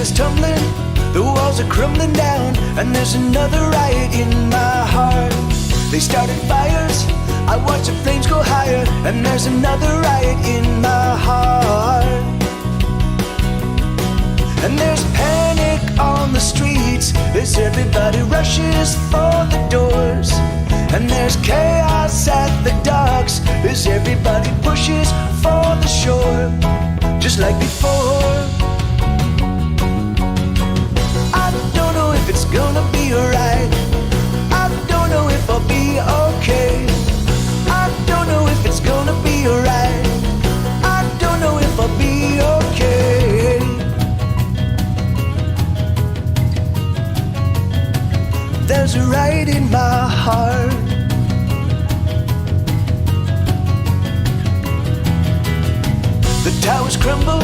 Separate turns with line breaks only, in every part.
is tumbling, the walls are crumbling down, and there's another riot in my heart. They started fires, I watch the flames go higher, and there's another riot in my heart. And there's panic on the streets as everybody rushes for the doors. And there's chaos at the docks as everybody pushes for the shore. Just like before, I don't know if it's gonna be alright. I don't know if I'll be okay. I don't know if it's gonna be alright. I don't know if I'll be okay. There's a riot in my heart. The towers crumble,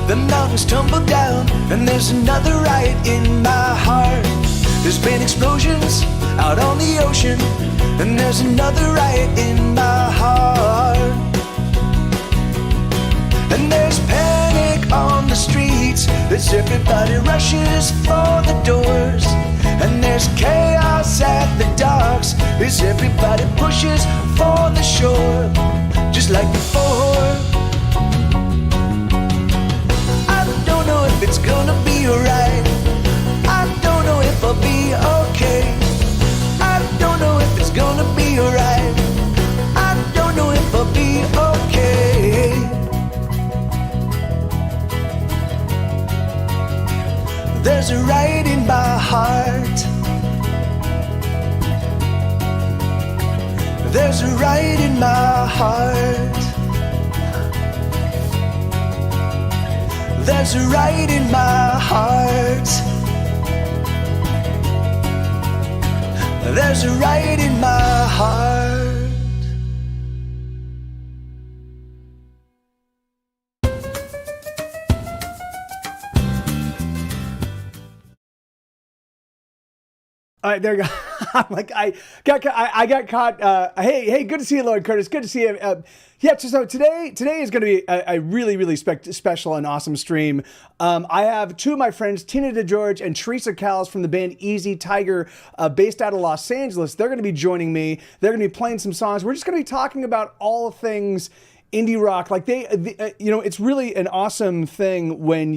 the mountains tumble down, and there's another riot in my heart. There's been explosions out on the ocean, and there's another riot in my heart. And there's panic on the streets as everybody rushes for the doors. And there's chaos at the docks as everybody pushes for the shore. Just like before, I don't know if it's gonna be alright. I don't know if I'll be okay. I don't know if it's gonna be alright. I don't know if I'll be okay. There's a riot in my heart. There's a riot in my heart. There's a riot in my heart. There's a riot in my heart.
All right, there you go. I got caught. Hey, good to see you, Lord Curtis. Good to see you. Yeah, so today is going to be a really, really special and awesome stream. I have two of my friends, Tina DeGeorge and Teresa Callis from the band Easy Tiger, based out of Los Angeles. They're going to be joining me. They're going to be playing some songs. We're just going to be talking about all things indie rock. Like it's really an awesome thing when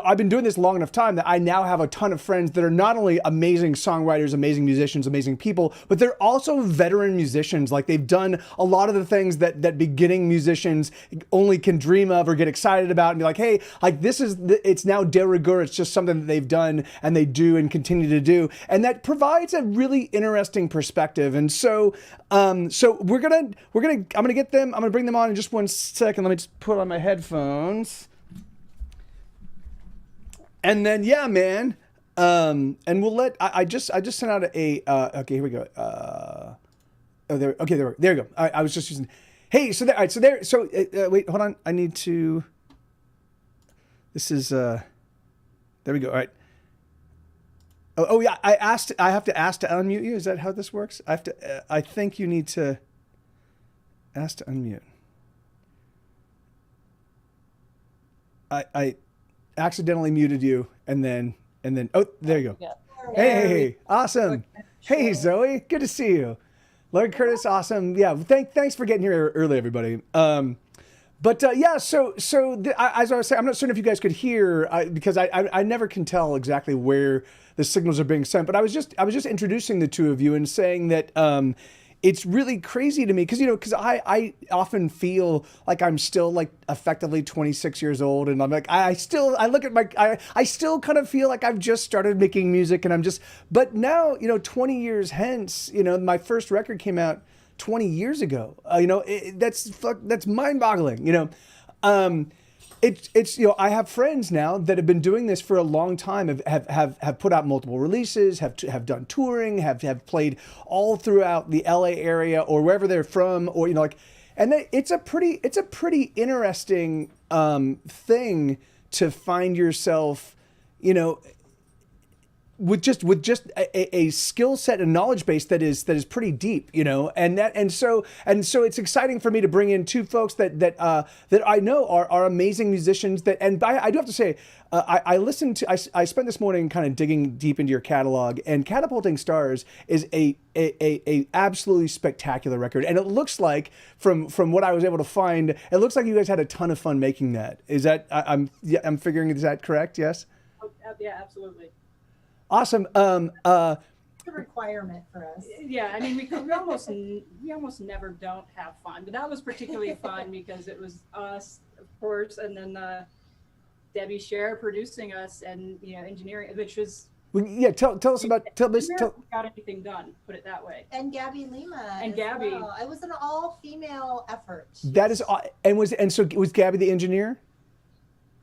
I've been doing this long enough time that I now have a ton of friends that are not only amazing songwriters, amazing musicians, amazing people, but they're also veteran musicians. Like they've done a lot of the things that beginning musicians only can dream of or get excited about and be like, hey, like it's now de rigueur. It's just something that they've done and they do and continue to do. And that provides a really interesting perspective. And so I'm gonna get them. I'm gonna bring them on in just 1 second. Let me just put on my headphones. And then, yeah, man. And we'll let, I just sent out okay, here we go. There we go. I was just using, hey, wait, hold on. I need to, this is, there we go. All right. Oh yeah. I have to ask to unmute you. Is that how this works? I think you need to ask to unmute. I accidentally muted you and then oh, there you go. Hey, awesome. Hey, Zoe, good to see you. Lord Curtis, awesome. Yeah, thanks for getting here early, everybody. Yeah, as I was saying, I'm not certain if you guys could hear because I never can tell exactly where the signals are being sent, but I was just introducing the two of you and saying that it's really crazy to me because I often feel like I'm still like effectively 26 years old, and I'm like I still kind of feel like I've just started making music, and but now 20 years hence, my first record came out 20 years ago. That's mind-boggling. It's I have friends now that have been doing this for a long time, have put out multiple releases, have done touring, have played all throughout the LA area or wherever they're from, or it's a pretty interesting thing to find yourself, with just a skill set and knowledge base that is pretty deep, and so it's exciting for me to bring in two folks that I know are amazing musicians. I do have to say, I listened to I spent this morning kind of digging deep into your catalog, and Catapulting Stars is a absolutely spectacular record, and it looks like from what I was able to find, it looks like you guys had a ton of fun making that. Is that I'm figuring, is that correct? Yes.
Oh, yeah, absolutely.
Awesome.
A requirement for us.
Yeah, I mean, we almost never don't have fun, but that was particularly fun because it was us, of course, and then Debbie Scher producing us and engineering, which was
Yeah, tell us about tell
we
this.
never
Tell,
got anything done. Put it that way.
And Gabby Lima.
And
as
Gabby.
well. It was an all-female effort.
that is so was Gabby the engineer?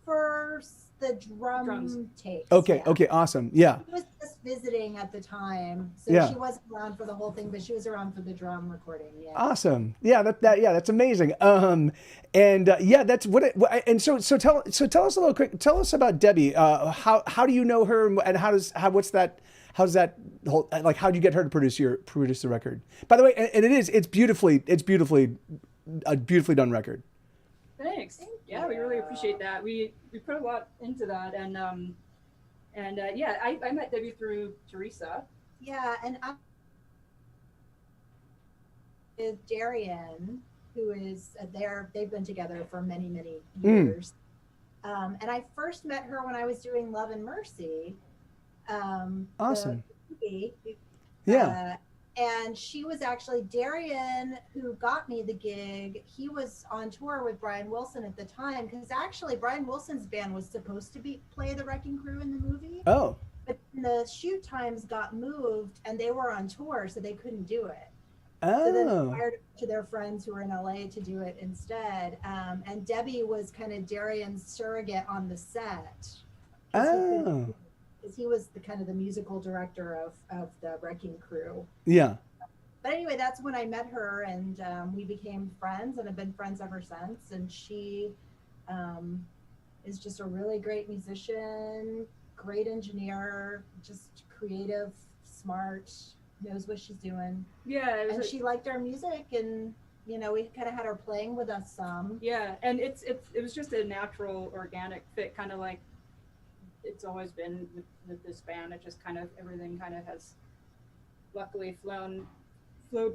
For the
Drums.
takes.
Okay,
yeah.
okay, awesome. Yeah.
She was just visiting at the time, so
Yeah.
she wasn't around for the whole thing, but she was around for the drum recording. Yeah.
Awesome. Yeah, that's amazing. That's what it and so tell us a little quick. Tell us about Debbie. How do you know her, and how does that whole, like, how do you get her to produce the record? By the way, and it's beautifully a beautifully done record.
Thanks. Yeah, we really appreciate that. We put a lot into that, and yeah, I met Debbie through Teresa.
Yeah, and I'm with Darian, who is they've been together for many, many years. And I first met her when I was doing Love and Mercy.
Awesome.
The movie.
Yeah.
And she was actually Darian who got me the gig. He was on tour with Brian Wilson at the time, because actually Brian Wilson's band was supposed to play the Wrecking Crew in the movie.
Oh.
But the shoot times got moved and they were on tour, so they couldn't do it. So then they
Oh.
hired to their friends who were in LA to do it instead. And Debbie was kind of Darian's surrogate on the set.
Oh.
Because he was the kind of the musical director of the Wrecking Crew.
Yeah.
But anyway, that's when I met her, and we became friends and have been friends ever since. And she is just a really great musician, great engineer, just creative, smart, knows what she's doing.
Yeah, it was
And she liked our music, and we kind of had her playing with us some.
yeah, and it was just a natural, organic fit, kind of like it's always been with this band. It just kind of everything kind of has luckily flowed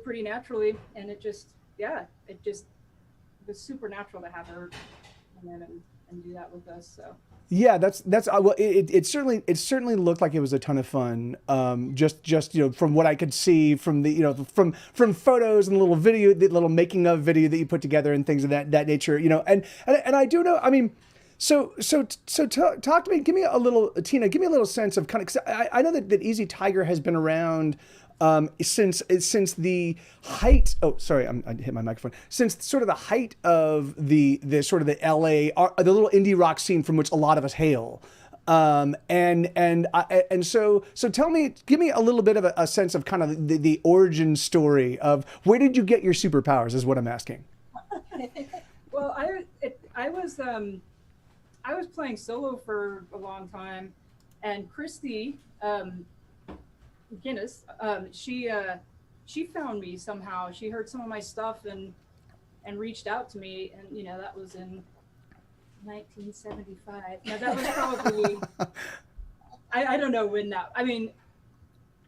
pretty naturally, and it just was super natural to have her come in and do that with us. So
Yeah, that's well. It certainly looked like it was a ton of fun. Just from what I could see from the from photos and the little making of video that you put together and things of that nature. And I do know. I mean, so talk to me. Give me a little, Tina. Give me a little sense of kind of. 'Cause I know that Easy Tiger has been around since the height. Oh, sorry, I hit my microphone. Since sort of the height of the sort of the LA, the little indie rock scene from which a lot of us hail. So tell me, give me a little bit of a sense of kind of the origin story of where did you get your superpowers is what I'm asking.
well, I was playing solo for a long time, and Christy McGinnis, she found me somehow. She heard some of my stuff and reached out to me, and that was in 1975. Now that was probably I don't know when that. I mean,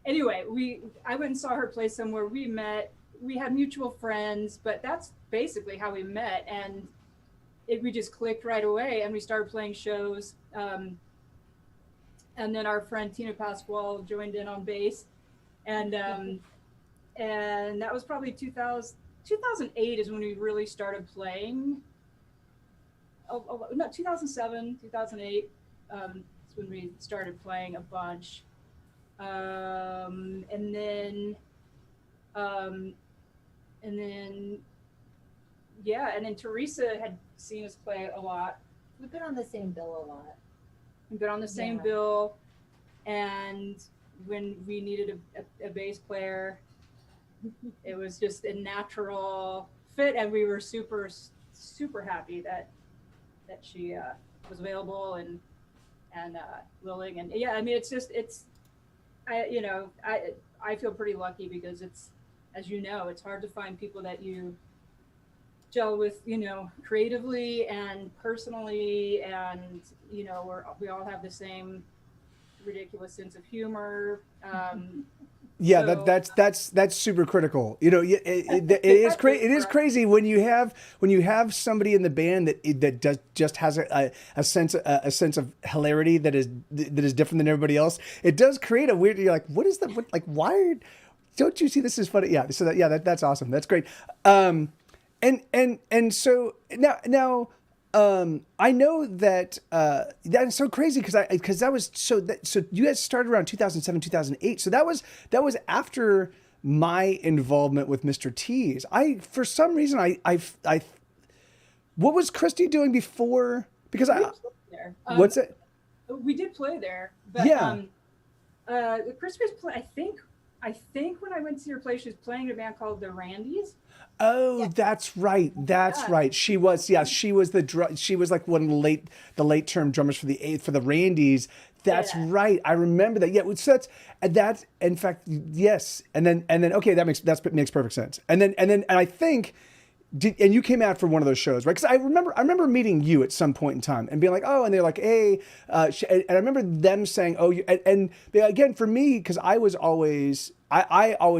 anyway, I went and saw her play somewhere. We met. We had mutual friends, but that's basically how we met, and we just clicked right away, and we started playing shows. And then our friend Tina Pasquale joined in on bass, and that was probably 2008 is when we really started playing. No, 2007, 2008 is when we started playing a bunch, and then Teresa had seen us play a lot.
We've been on the same bill a lot.
We've been on the same
Yeah.
bill, and when we needed a bass player, it was just a natural fit, and we were super happy that she was available and willing. And yeah, I mean, it's I feel pretty lucky because it's, as you know, it's hard to find people that you gel with, creatively and personally, and we all have the same ridiculous sense of humor.
Yeah,
So-
that's super critical. It is it is crazy when you have somebody in the band that just has a sense of hilarity that is different than everybody else. It does create a weird. You're like, what is that? What, like, why don't you see this is funny? Yeah. So that's awesome. That's great. And so now. I know that that's so crazy because that was so you guys started around 2007, 2008. So that was after my involvement with Mr. T's. For some reason what was Christy doing before? Because
We played there.
what's it?
We did play there, but
Yeah.
the Christmas play. I think when I went to your place, she was playing a band called the Randys.
Oh, that's right. That's
Yeah.
right. She was she was like one of the late term drummers for the Randys. That's
Yeah.
right. I remember that. Yeah. So that's in fact, yes. And then okay, that makes perfect sense. And I think and you came out for one of those shows, right? Because I remember meeting you at some point in time and being like, oh, and they're like, hey, and I remember them saying, oh, and again, for me, because I always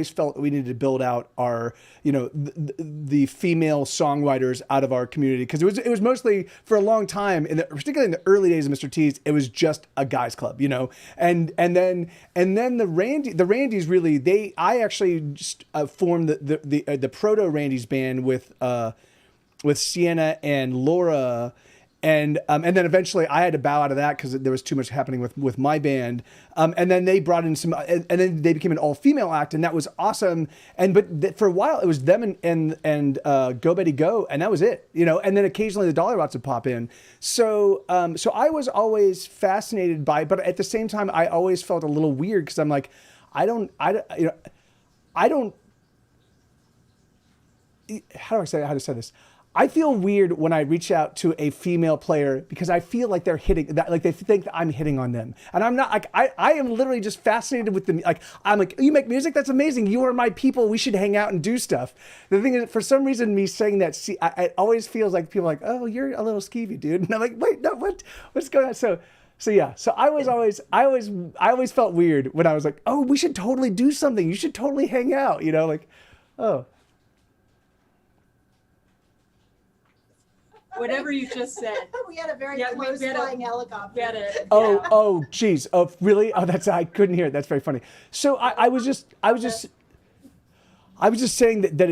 felt we needed to build out our, the female songwriters out of our community, because it was mostly for a long time, particularly in the early days of Mr. T's, it was just a guys club, and then the Randys really I actually just formed the proto Randys band with Sienna and Laura. And then eventually I had to bow out of that because there was too much happening with my band. And then they brought in and then they became an all-female act, and that was awesome. But for a while it was them and Go Betty Go, and that was it, And then occasionally the Dolly Rots would pop in. So I was always fascinated by, but at the same time I always felt a little weird because I'm like, I don't. How do I say this? I feel weird when I reach out to a female player because I feel like they're hitting that, like they think that I'm hitting on them, and I'm not. Like I am literally just fascinated with them. Like I'm like, you make music, that's amazing. You are my people. We should hang out and do stuff. The thing is, for some reason, me saying that, it always feels like people are like, oh, you're a little skeevy, dude. And I'm like, wait, no, what's going on? So yeah. So I always felt weird when I was like, oh, we should totally do something. You should totally hang out. Like, oh.
Whatever you just said.
We had a very
Yeah,
close
we had a-
flying helicopter.
Get it.
Oh, geez. Oh, really? Oh, I couldn't hear it. That's very funny. So I was just saying that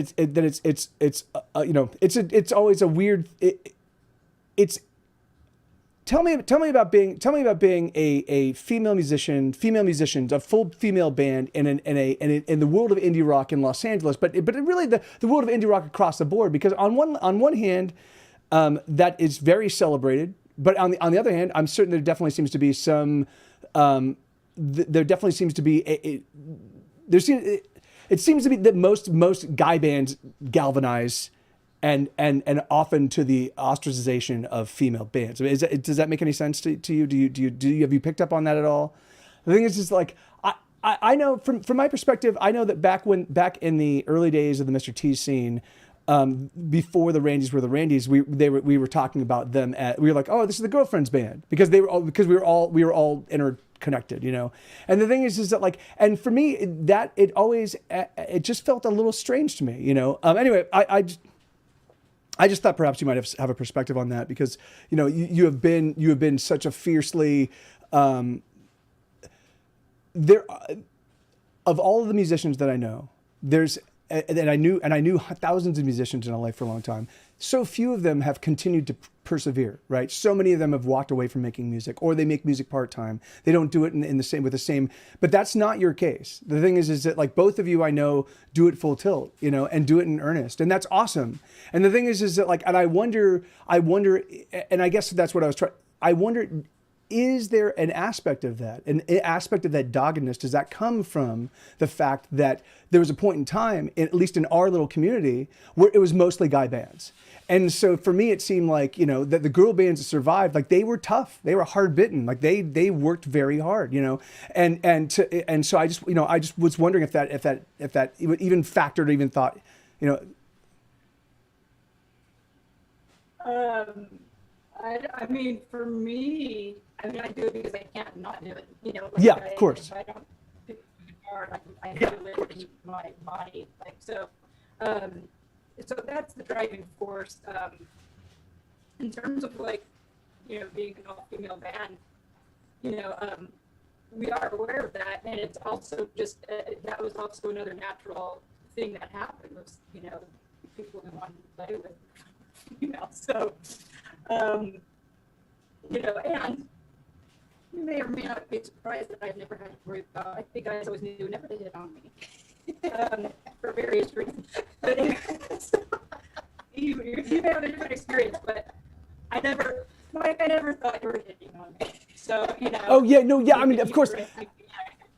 it's always a weird. Tell me about being a female musicians, a full female band in the world of indie rock in Los Angeles, but really the world of indie rock across the board. Because on one hand, that is very celebrated, but on the other hand, I'm certain there definitely seems to be some. There definitely seems to be it seems to be that most guy bands galvanize. And often to the ostracization of female bands. Does that make any sense to you? Have you picked up on that at all? The thing is just like I know from my perspective, I know that back in the early days of the Mr. T scene, before the Randys were the Randys, we were talking about them we were like, oh, this is the Girlfriends band, because we were all interconnected, And the thing is that like, and for me that it just felt a little strange to me, Anyway, I just thought perhaps you might have a perspective on that, because you have been such a fiercely there of all of the musicians that I know, and I knew thousands of musicians in LA for a long time. So few of them have continued to persevere, right? So many of them have walked away from making music, or they make music part-time. They don't do it in the same, but that's not your case. The thing is that like both of you I know do it full tilt, and do it in earnest. And that's awesome. And the thing is that like, and I wonder, and I guess that's what I was trying. I wonder, is there an aspect of that, an aspect of that doggedness? Does that come from the fact that there was a point in time, at least in our little community, where it was mostly guy bands? And so for me, it seemed like, that the girl bands that survived, like they were tough, they were hard bitten, like they worked very hard, and so I just was wondering if that even factored, even thought,
I mean, for me, I do it because I can't not do it.
Yeah, of course.
If I don't do it hard, I do it in my body. So that's the driving force. In terms of being an all-female band, we are aware of that, and it's also just that was also another natural thing that happened was people who wanted to play with females. So. And you may or may not be surprised that I've never had to worry about. I think guys always knew never to hit on me for various reasons. But you may have a different experience, but I never thought you were hitting on me. So
Oh yeah, no, yeah. I mean, of course.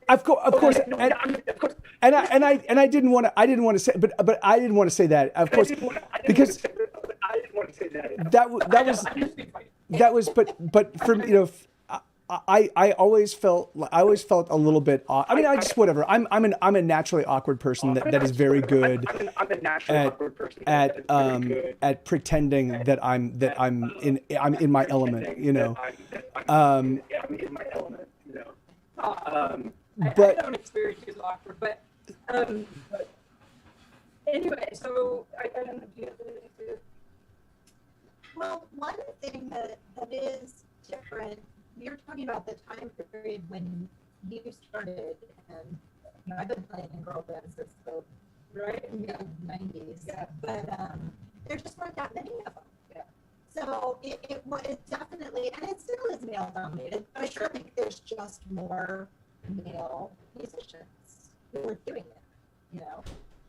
Of course, and I didn't want to say, but I didn't want to say that, of course, because that was, but for I always felt a little bit. I mean, I just whatever. I'm a naturally awkward person that is very good at pretending that I'm in my element,
But I don't experience it as awkward, but anyway, so I don't know if you have anything to.
Well, one thing that is different, you're talking about the time period when you started, and I've been playing in girl bands since the mid-90s, but there just weren't that many of them. Yeah. So it was definitely, and it still is male dominated, but I sure think there's just more male musicians who are doing it,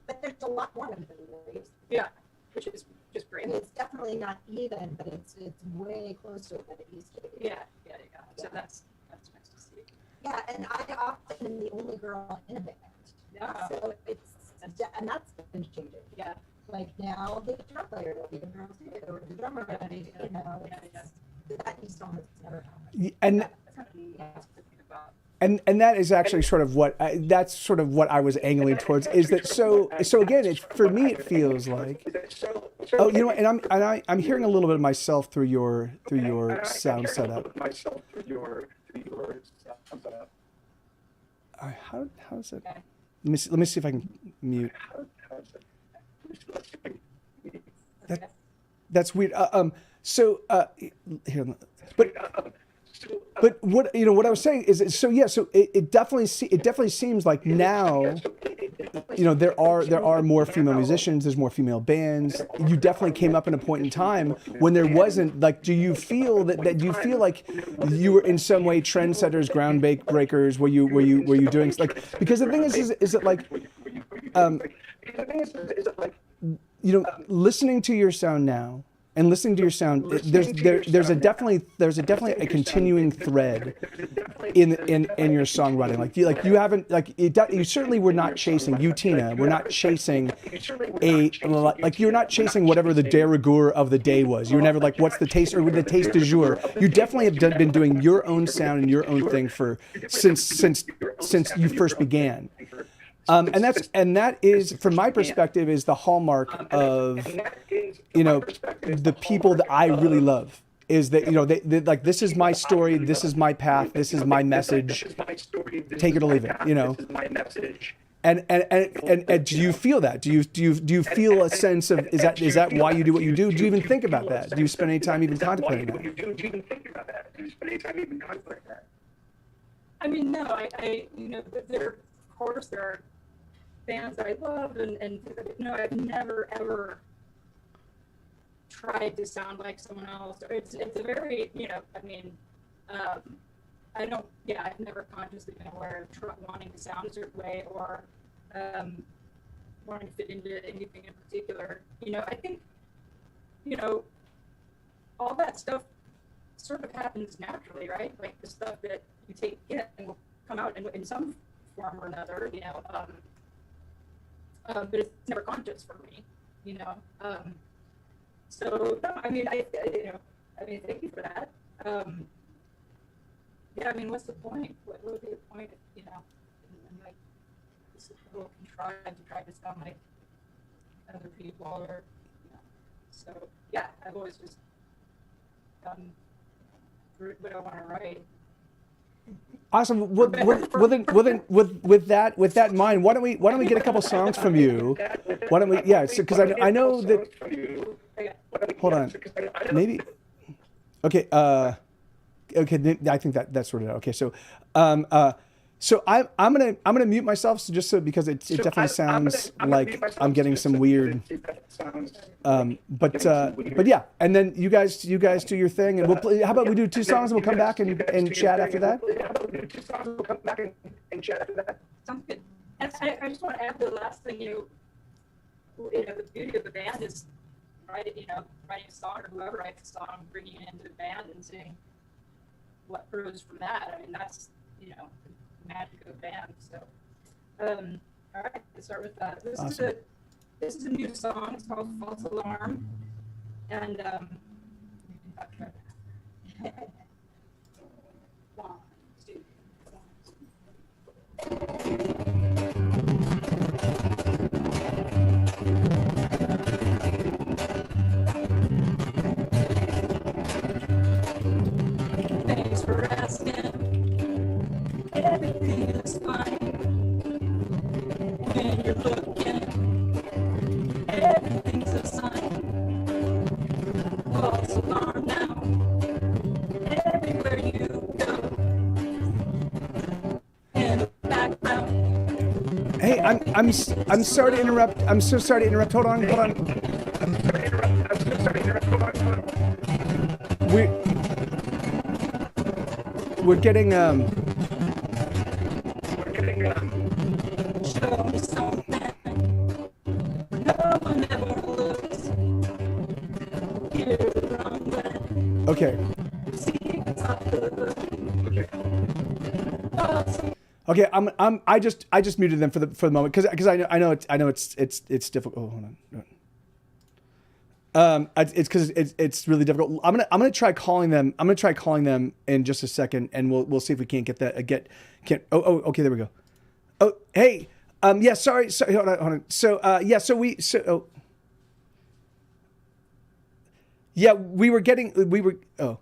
but there's a lot more of them than there used to be.
Yeah, which is just great.
And it's definitely not even, but it's way closer than it used to be.
Yeah. So that's nice to see.
Yeah, and I often am the only girl in a band.
Yeah.
So and that's been changing.
Yeah.
Like now, the guitar player will be a girl too, or the drummer, that used to almost never happen.
And
That's kind of neat to think about.
And that is actually sort of what I was angling towards, is that so again, for me it feels like, and I'm hearing a little bit of myself through your sound setup. How is it? Let me see if I can mute. That's weird. Here, but what I was saying is, so it definitely seems like now, there are more female musicians, there's more female bands. You definitely came up in a point in time when there wasn't, like, do you feel do you feel like you were in some way trendsetters, groundbreakers? Were you doing, like, because the thing is that like, listening to your sound now, and listening to your sound, there's definitely a continuing thread in your songwriting. You haven't, you certainly were not chasing, you Tina, we're not chasing you're not chasing whatever the de rigueur of the day was. You were never like, what's the taste, or the taste du jour. You definitely have been doing your own sound and your own thing since you first began. And that is, from my perspective, is the hallmark of, the people that I really love, is that, they like, this is my story, this is my path, this is my message, take it or leave it, And do you feel that? Do you feel a sense of, is that why you do what you do? Do you even think about that? Do you spend any time even contemplating that?
I mean, no, I there are bands that I love, and I've never ever tried to sound like someone else. It's a very, I've never consciously been aware of wanting to sound a certain way, or wanting to fit into anything in particular. I think, all that stuff sort of happens naturally, right? Like the stuff that you take in will come out in some form or another, you know. But it's never conscious for me, you know. So no, I mean, thank you for that. Yeah, I mean, what's the point? What would be the point, you know? And like, this little contrived to try to sound like other people, or you know. So yeah, I've always just done what I want to write.
Awesome. Well, then, with that in mind, why don't we get a couple songs from you? Why don't we? Yeah, because I know that. Hold on, maybe. Okay. Okay. I think that's sorted out. Okay. So, so I'm gonna mute myself because it definitely sounds like I'm getting some weird. But yeah, and then you guys do your thing, and we'll play. How about we do 2 songs and we'll come back and chat after that?
Sounds good. And I just want to add the last thing, you know, the beauty of the band is writing a song, or whoever writes a song, bringing it into the band and seeing what grows from that. I mean, that's, you know, the magic of the band. So, all right, let's start with that.
Awesome.
This is a new song. It's called False Alarm. And, one, two, thanks for asking. Everything is fine. When you're looking, everything's a sign. False alarm now. Everywhere you go. In the background.
Hey, I'm sorry to interrupt. I'm so sorry to interrupt. Hold on. We're getting
Show me something. No one ever looks. You're the wrong way.
okay.
See what's up the
Okay, I just muted them for the moment because I know it's difficult. Oh, hold on. It's because it's really difficult. I'm gonna try calling them. I'm gonna try calling them in just a second, and we'll see if we can't get that. Okay, there we go. Oh, hey, yeah, sorry, hold on. So, we were getting the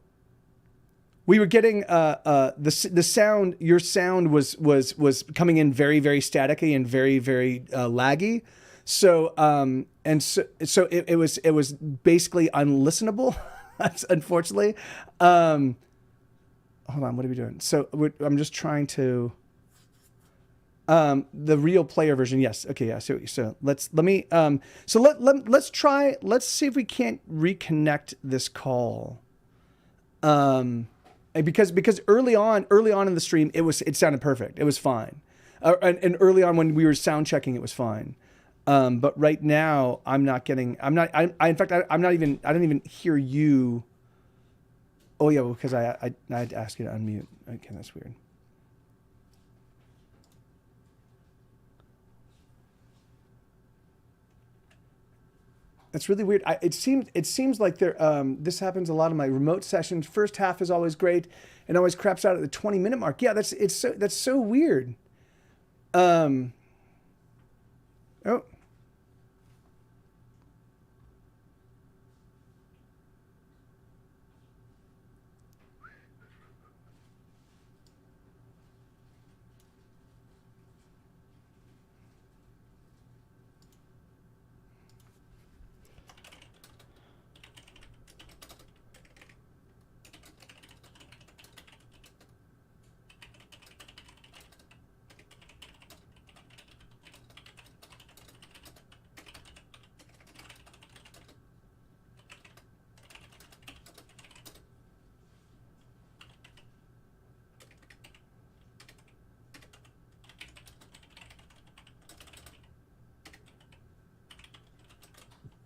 sound. Your sound was coming in very, very staticky and very, very laggy. So it was basically unlistenable. That's unfortunately. Hold on, what are we doing? So I'm just trying to. The real player version, yes. Okay, yeah. So let's try. Let's see if we can't reconnect this call. And because early on in the stream, it sounded perfect. It was fine. And early on when we were sound checking, it was fine. But right now I'm not getting. I don't even hear you. Oh yeah, because I had to ask you to unmute. Okay, that's weird. That's really weird. It seems like this happens a lot in my remote sessions. First half is always great, and always craps out at the 20-minute mark. Yeah, that's so weird. Oh.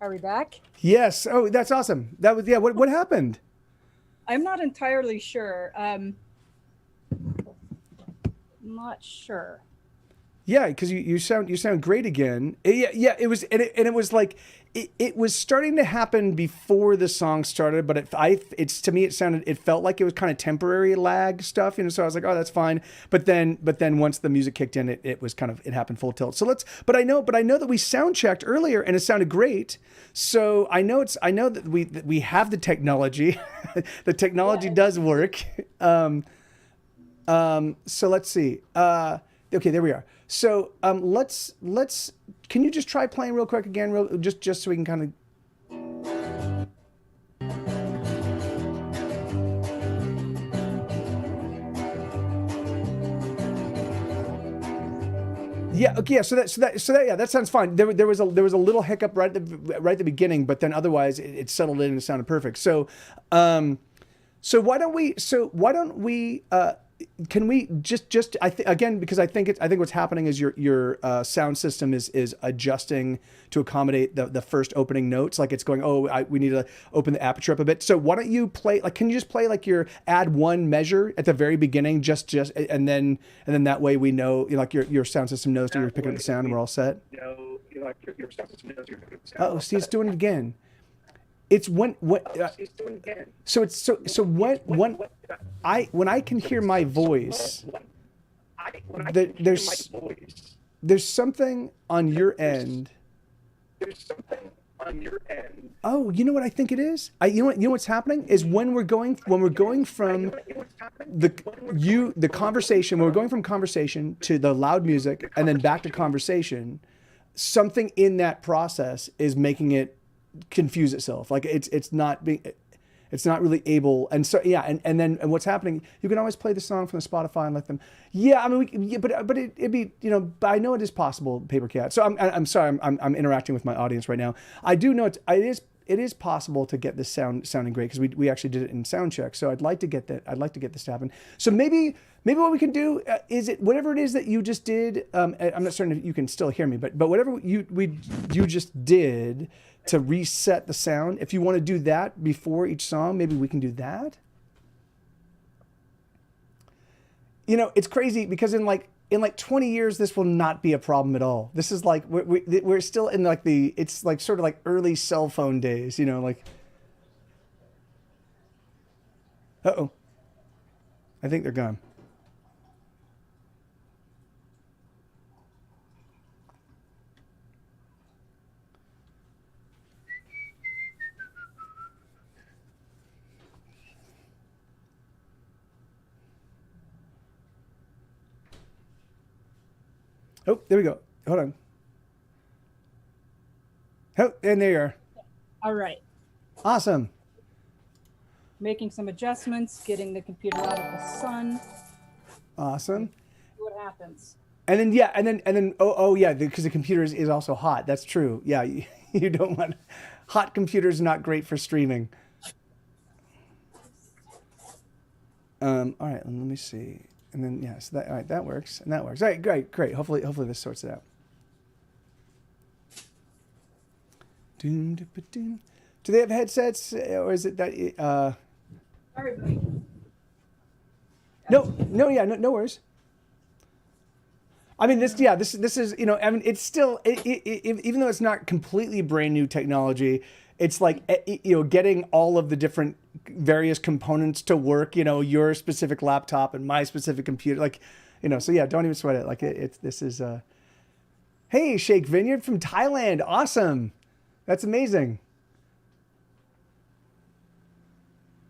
Are we back?
Yes. Oh, that's awesome. That was, yeah. What happened?
I'm not entirely sure. Not sure.
Yeah, because you sound great again. Yeah, it was, and it was like it was starting to happen before the song started, but it's to me it felt like it was kind of temporary lag stuff, you know. So I was like, oh, that's fine. But then once the music kicked in, it was kind of, it happened full tilt. So but I know that we sound checked earlier and it sounded great. So I know that we have the technology. The technology does work. So let's see. Okay, there we are. So let's can you just try playing real quick again, just so we can kind of. Yeah. Okay. Yeah. So that sounds fine. There was a little hiccup right at the beginning, but then otherwise it settled in and it sounded perfect. So why don't we can we just again, because I think what's happening is your sound system is adjusting to accommodate the first opening notes, like it's going, we need to open the aperture up a bit. So why don't you play, like, can you just play like your add one measure at the very beginning, just and then that way we know, you know, like your sound system knows that you're picking up the sound and we're all set.
Your sound system knows you're picking up the sound.
Oh, see, it's doing it again. It's when so when I can hear my voice, there's something on your end. Oh, you know what I think it is? You know what's happening is when we're going from the conversation, when we're going from conversation to the loud music and then back to conversation, something in that process is making it confuse itself. Like it's not really able. And so yeah, and then what's happening, you can always play the song from the Spotify and let them. Yeah, I mean, but it'd be, you know, but I know it is possible, Paper Cat. So I'm sorry, I'm interacting with my audience right now. I do know it is possible to get this sounding great, because we actually did it in sound check. So I'd like to get that. I'd like to get this to happen. So maybe what we can do is it whatever it is that you just did. I'm not certain if you can still hear me, but whatever you just did to reset the sound, if you want to do that before each song, maybe we can do that. You know, it's crazy because in 20 years, this will not be a problem at all. This is like, we're still in like it's like sort of like early cell phone days, you know, like, uh-oh, I think they're gone. Oh, there we go. Hold on. Oh, and there you are.
All right.
Awesome.
Making some adjustments, getting the computer out of the sun.
Awesome.
See what happens.
And then yeah, and then oh yeah, because the computer is also hot. That's true. Yeah, you don't want hot computers. Not great for streaming. All right, let me see. And then yeah, so all right, that works, and that works. All right, great. Hopefully this sorts it out. Do they have headsets, or is it that?
Everybody.
No worries. I mean, this is, you know, I mean, it's still, even though it's not completely brand new technology, it's like, you know, getting all of the different various components to work, you know, your specific laptop and my specific computer, like, you know, so yeah, don't even sweat it. Like this is, hey, Shake Vineyard from Thailand. Awesome. That's amazing.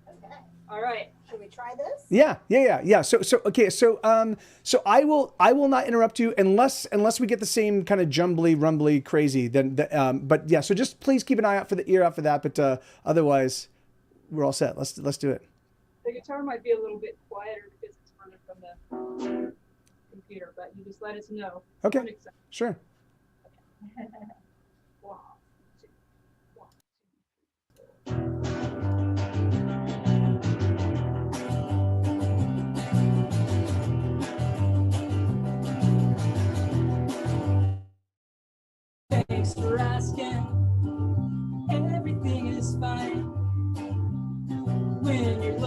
Okay.
All right.
Should we try this?
Yeah. So okay. So I will not interrupt you unless we get the same kind of jumbly, rumbly, crazy. But yeah. So just please keep an eye out for the ear out for that. But otherwise, we're all set. Let's do it.
The guitar might be a little bit quieter because it's further from the computer, but you just let us know.
Okay.
Don't accept.
Sure.
One, two, 1, 2, 3, 4. Thanks for asking. Everything is fine when you're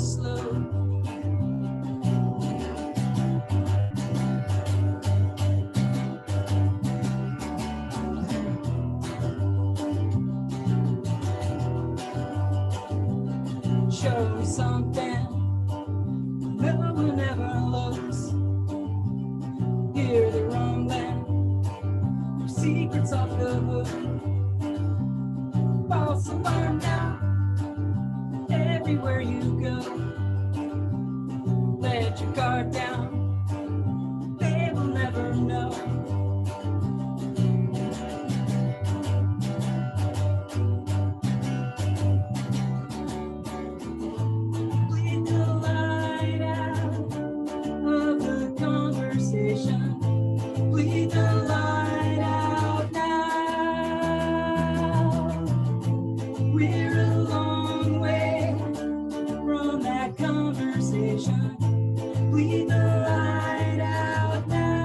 slow. Show me something no one ever looks. Hear the rumbling, your secrets off the hook. False alarm now, everywhere you go. Let your guard down, they will never know. Bleed the light out of the conversation. Bleed the light out now. We're a long way from that conversation. Bleed the light out now.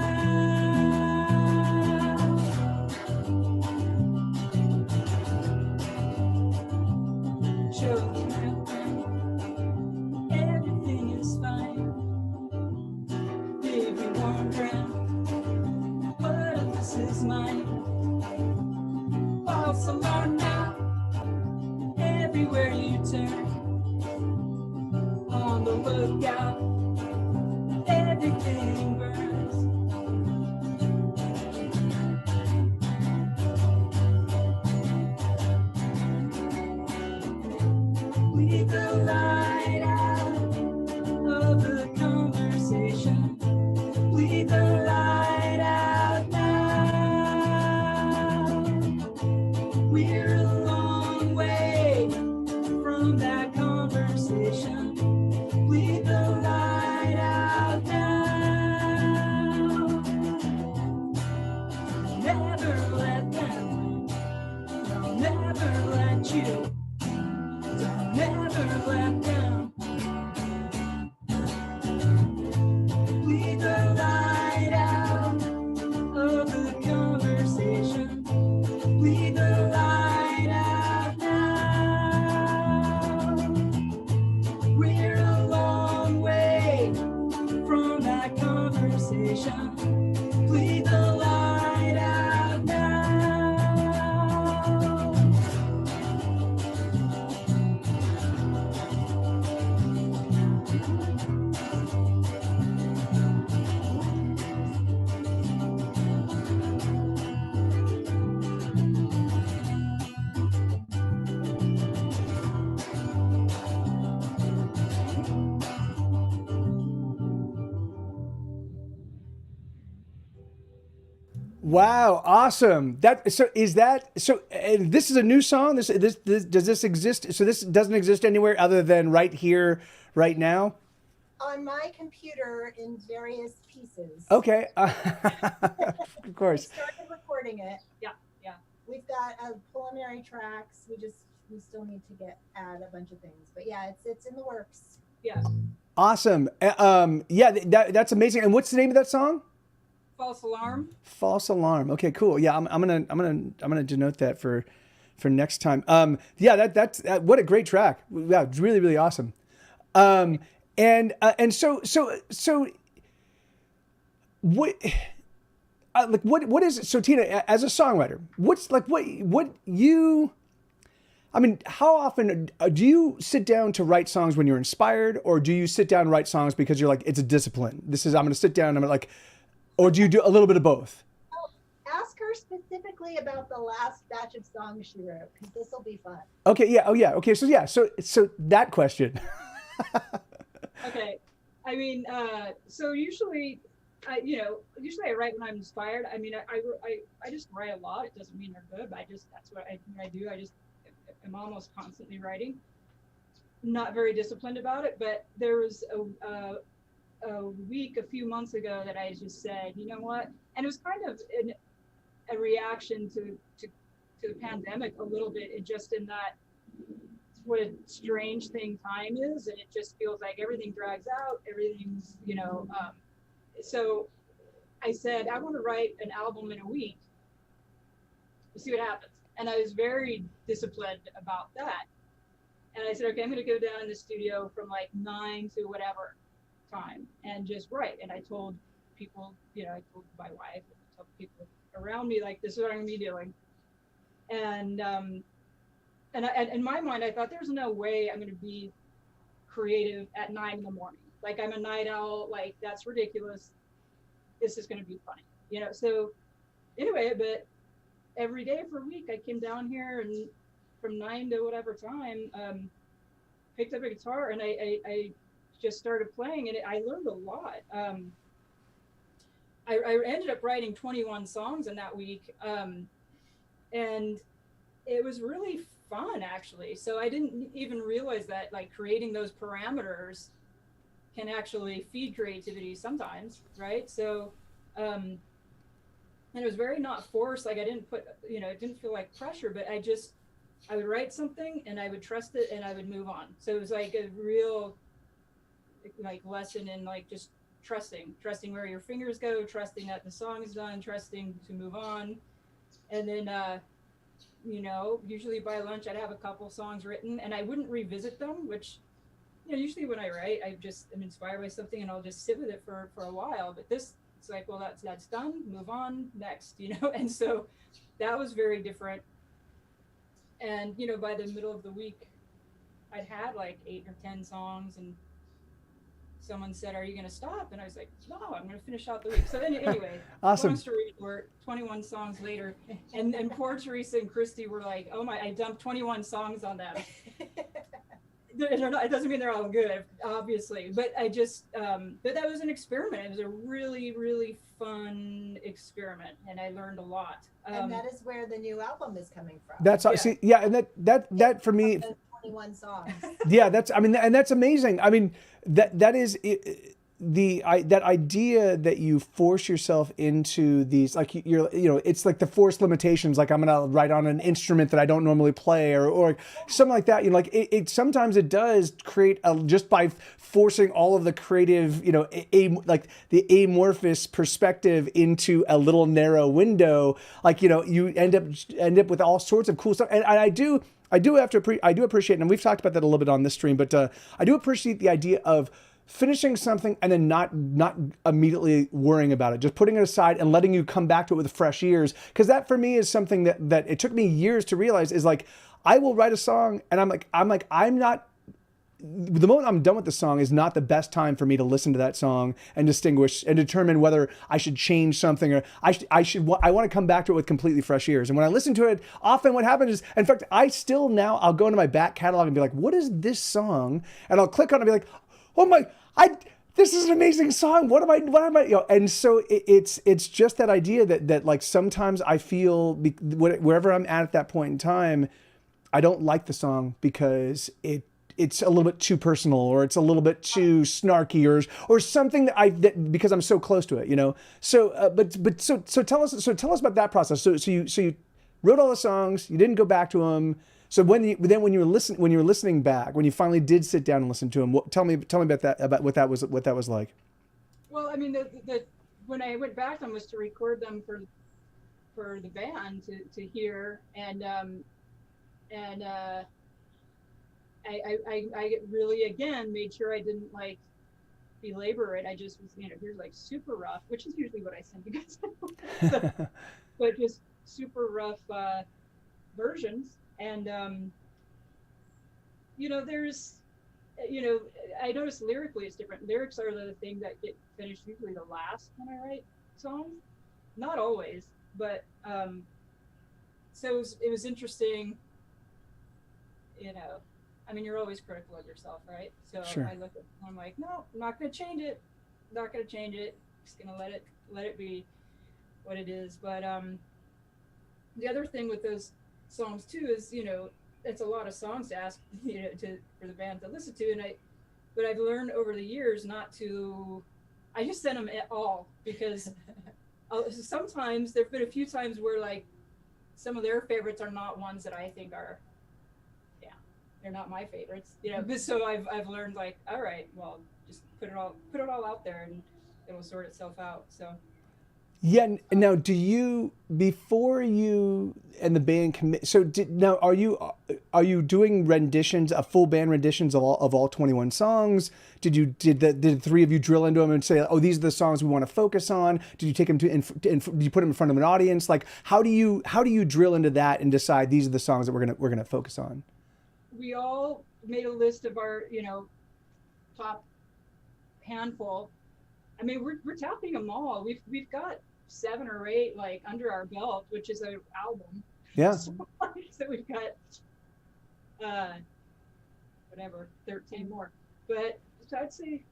Show me everything is fine. If you're wondering, what if this is mine? False alarm now, everywhere you turn. On the lookout, everything burns. Leave the light out of the conversation. Leave the light out now. We're a long way from that conversation. Leave the light out now. Never let them, they'll never let you. Don't never let them. Leave the light out of the conversation. Leave the light out now. We're a long way from that conversation. Leave the light out now.
Wow, awesome. That so is that so and this is a new song? This does this exist? So this doesn't exist anywhere other than right here, right now?
On my computer in various pieces.
Okay. Of
We
course.
started recording it.
Yeah, yeah.
We've got preliminary tracks. We still need to add a bunch of things. But yeah, it's in the works.
Yeah.
Awesome. Yeah, that's amazing. And what's the name of that song?
False alarm.
False alarm. Okay, cool. Yeah, I'm gonna denote that for next time. Yeah, that's what a great track. Yeah, it's really really awesome. And so what what is it? So Tina, as a songwriter, what's like what you? I mean, how often do you sit down to write songs when you're inspired, or do you sit down and write songs because you're like it's a discipline? I'm going to sit down and I'm like. Or do you do a little bit of both?
Ask her specifically about the last batch of songs she wrote, because this will be fun.
Okay, yeah, oh yeah, okay, so yeah, so that question.
Okay. I mean, so usually I write when I'm inspired. I mean, I just write a lot. It doesn't mean they're good, but that's what I do. I just am almost constantly writing. Not very disciplined about it, but there was a few months ago that I just said, you know what? And it was kind of a reaction to the pandemic a little bit, just in that what a strange thing time is, and it just feels like everything drags out, everything's, so I said, I want to write an album in a week. We'll see what happens. And I was very disciplined about that. And I said, okay, I'm going to go down in the studio from like 9 to whatever time and just write. And I told people, I told my wife, I told people around me, like, this is what I'm going to be doing. And in my mind, I thought there's no way I'm going to be creative at 9 in the morning. Like, I'm a night owl. Like, that's ridiculous. This is going to be funny, So anyway, but every day for a week, I came down here and from 9 to whatever time, picked up a guitar and I just started playing, and I learned a lot. I ended up writing 21 songs in that week, and it was really fun, actually. So I didn't even realize that, like, creating those parameters can actually feed creativity sometimes, right? So, and it was very not forced. Like, I didn't put, it didn't feel like pressure, but I would write something and I would trust it and I would move on. So it was like a real, like, lesson in, like, just trusting where your fingers go, trusting that the song is done, trusting to move on. And then, usually by lunch I'd have a couple songs written and I wouldn't revisit them, which, usually when I write, I'm inspired by something and I'll just sit with it for a while. But this, it's like, well, that's done, move on, next, And so that was very different. And, by the middle of the week, I'd had like 8 or 10 songs, and someone said, "Are you going to stop?" And I was like, "No, I'm going to finish out the week." So then, anyway,
Awesome.
long story short, 21 songs later, and poor Teresa and Christy were like, "Oh my, I dumped 21 songs on them." It doesn't mean they're all good, obviously, but I just, but that was an experiment. It was a really, really fun experiment, and I learned a lot.
And that is where the new album is coming from.
That's see, yeah, and that for me,
21 songs.
yeah, and that's amazing. I mean, that is that idea that you force yourself into these, like, it's like the forced limitations. Like, I'm gonna write on an instrument that I don't normally play, or something like that. Like, it sometimes it does create just by forcing all of the creative, like the amorphous perspective into a little narrow window. Like, you end up with all sorts of cool stuff. And I do appreciate, and we've talked about that a little bit on this stream, but I do appreciate the idea of finishing something and then not immediately worrying about it, just putting it aside and letting you come back to it with fresh ears. Because that for me is something that it took me years to realize is, like, I will write a song and I'm not, the moment I'm done with the song is not the best time for me to listen to that song and distinguish and determine whether I should change something or I want to come back to it with completely fresh ears. And when I listen to it, often what happens is, in fact, I'll go into my back catalog and be like, what is this song? And I'll click on it and be like, oh my, this is an amazing song. What am I, and so it's just that idea that like sometimes I feel wherever I'm at that point in time, I don't like the song because it's a little bit too personal, or it's a little bit too snarky, or something that because I'm so close to it, So, so tell us about that process. So you wrote all the songs, you didn't go back to them. So when you were listening back, when you finally did sit down and listen to them, tell me about that, about what that was like. Well,
I mean, when I went back to them was to record them for the band to hear, and I really, again, made sure I didn't, like, belabor it. I just was, here's, like, super rough, which is usually what I send you guys. So, but just super rough versions. And, there's, I noticed lyrically it's different. Lyrics are the thing that get finished usually the last when I write songs. Not always, but, so it was interesting, I mean, you're always critical of yourself, right? So
sure.
I look at it and I'm like, no, I'm not going to change it. Not going to change it. Just going to let it be what it is. But, the other thing with those songs too is, it's a lot of songs to ask, for the band to listen to. But I've learned over the years not to, I just send them at all, because sometimes there've been a few times where, like, some of their favorites are not ones that I think are, they're not my favorites, so I've learned, like, all right, well, just put it all out there and it'll sort itself out. So
Yeah. Now, do you before you and the band commit? So now are you doing renditions, a full band renditions of all 21 songs? Did the three of you drill into them and say, oh, these are the songs we want to focus on? Did you take them did you put them in front of an audience? Like, how do you drill into that and decide these are the songs that we're gonna focus on?
We all made a list of our, top handful. I mean, we're tapping them all. We've got 7 or 8 like under our belt, which is an album.
Yeah.
So we've got whatever, 13 more. But so I'd say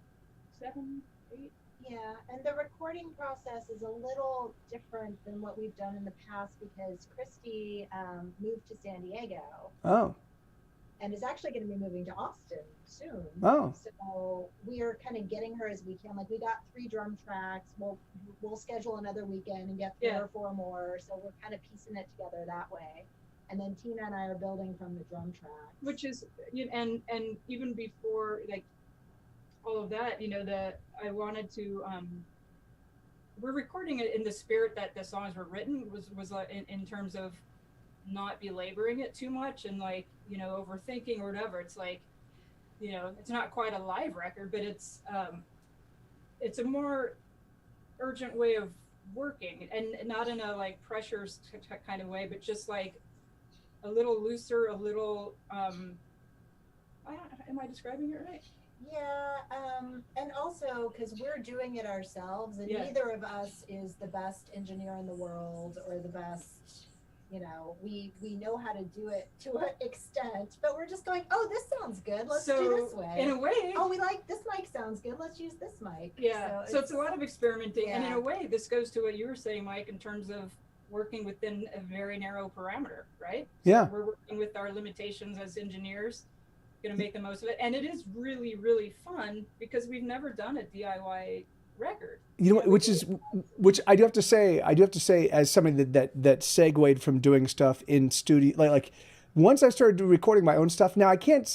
7, 8.
Yeah, and the recording process is a little different than what we've done in the past because Christy moved to San Diego
Oh.
and is actually going to be moving to Austin soon.
Oh.
So we are kind of getting her as we can. Like we got 3 drum tracks. We'll schedule another weekend and get 3 or 4 more. So we're kind of piecing it together that way. And then Tina and I are building from the drum tracks.
Which is, and even before like all of that, I wanted to. We're recording it in the spirit that the songs were written was in terms of not belaboring it too much and like overthinking or whatever. It's like it's not quite a live record, but it's a more urgent way of working and not in a like pressure kind of way, but just like a little looser, a little am I describing it right?
Yeah, and also because we're doing it ourselves, and neither of us is the best engineer in the world or the best. We know how to do it to an extent, but we're just going, oh, this sounds good. Let's do this way.
In a way,
oh, we like this mic sounds good. Let's use this mic.
Yeah. So it's a lot of experimenting, and in a way, this goes to what you were saying, Mike, in terms of working within a very narrow parameter, right?
Yeah.
So we're working with our limitations as engineers, going to make the most of it, and it is really, really fun because we've never done a DIY record.
Which I do have to say as somebody that segued from doing stuff in studio, like once I started recording my own stuff. Now I can't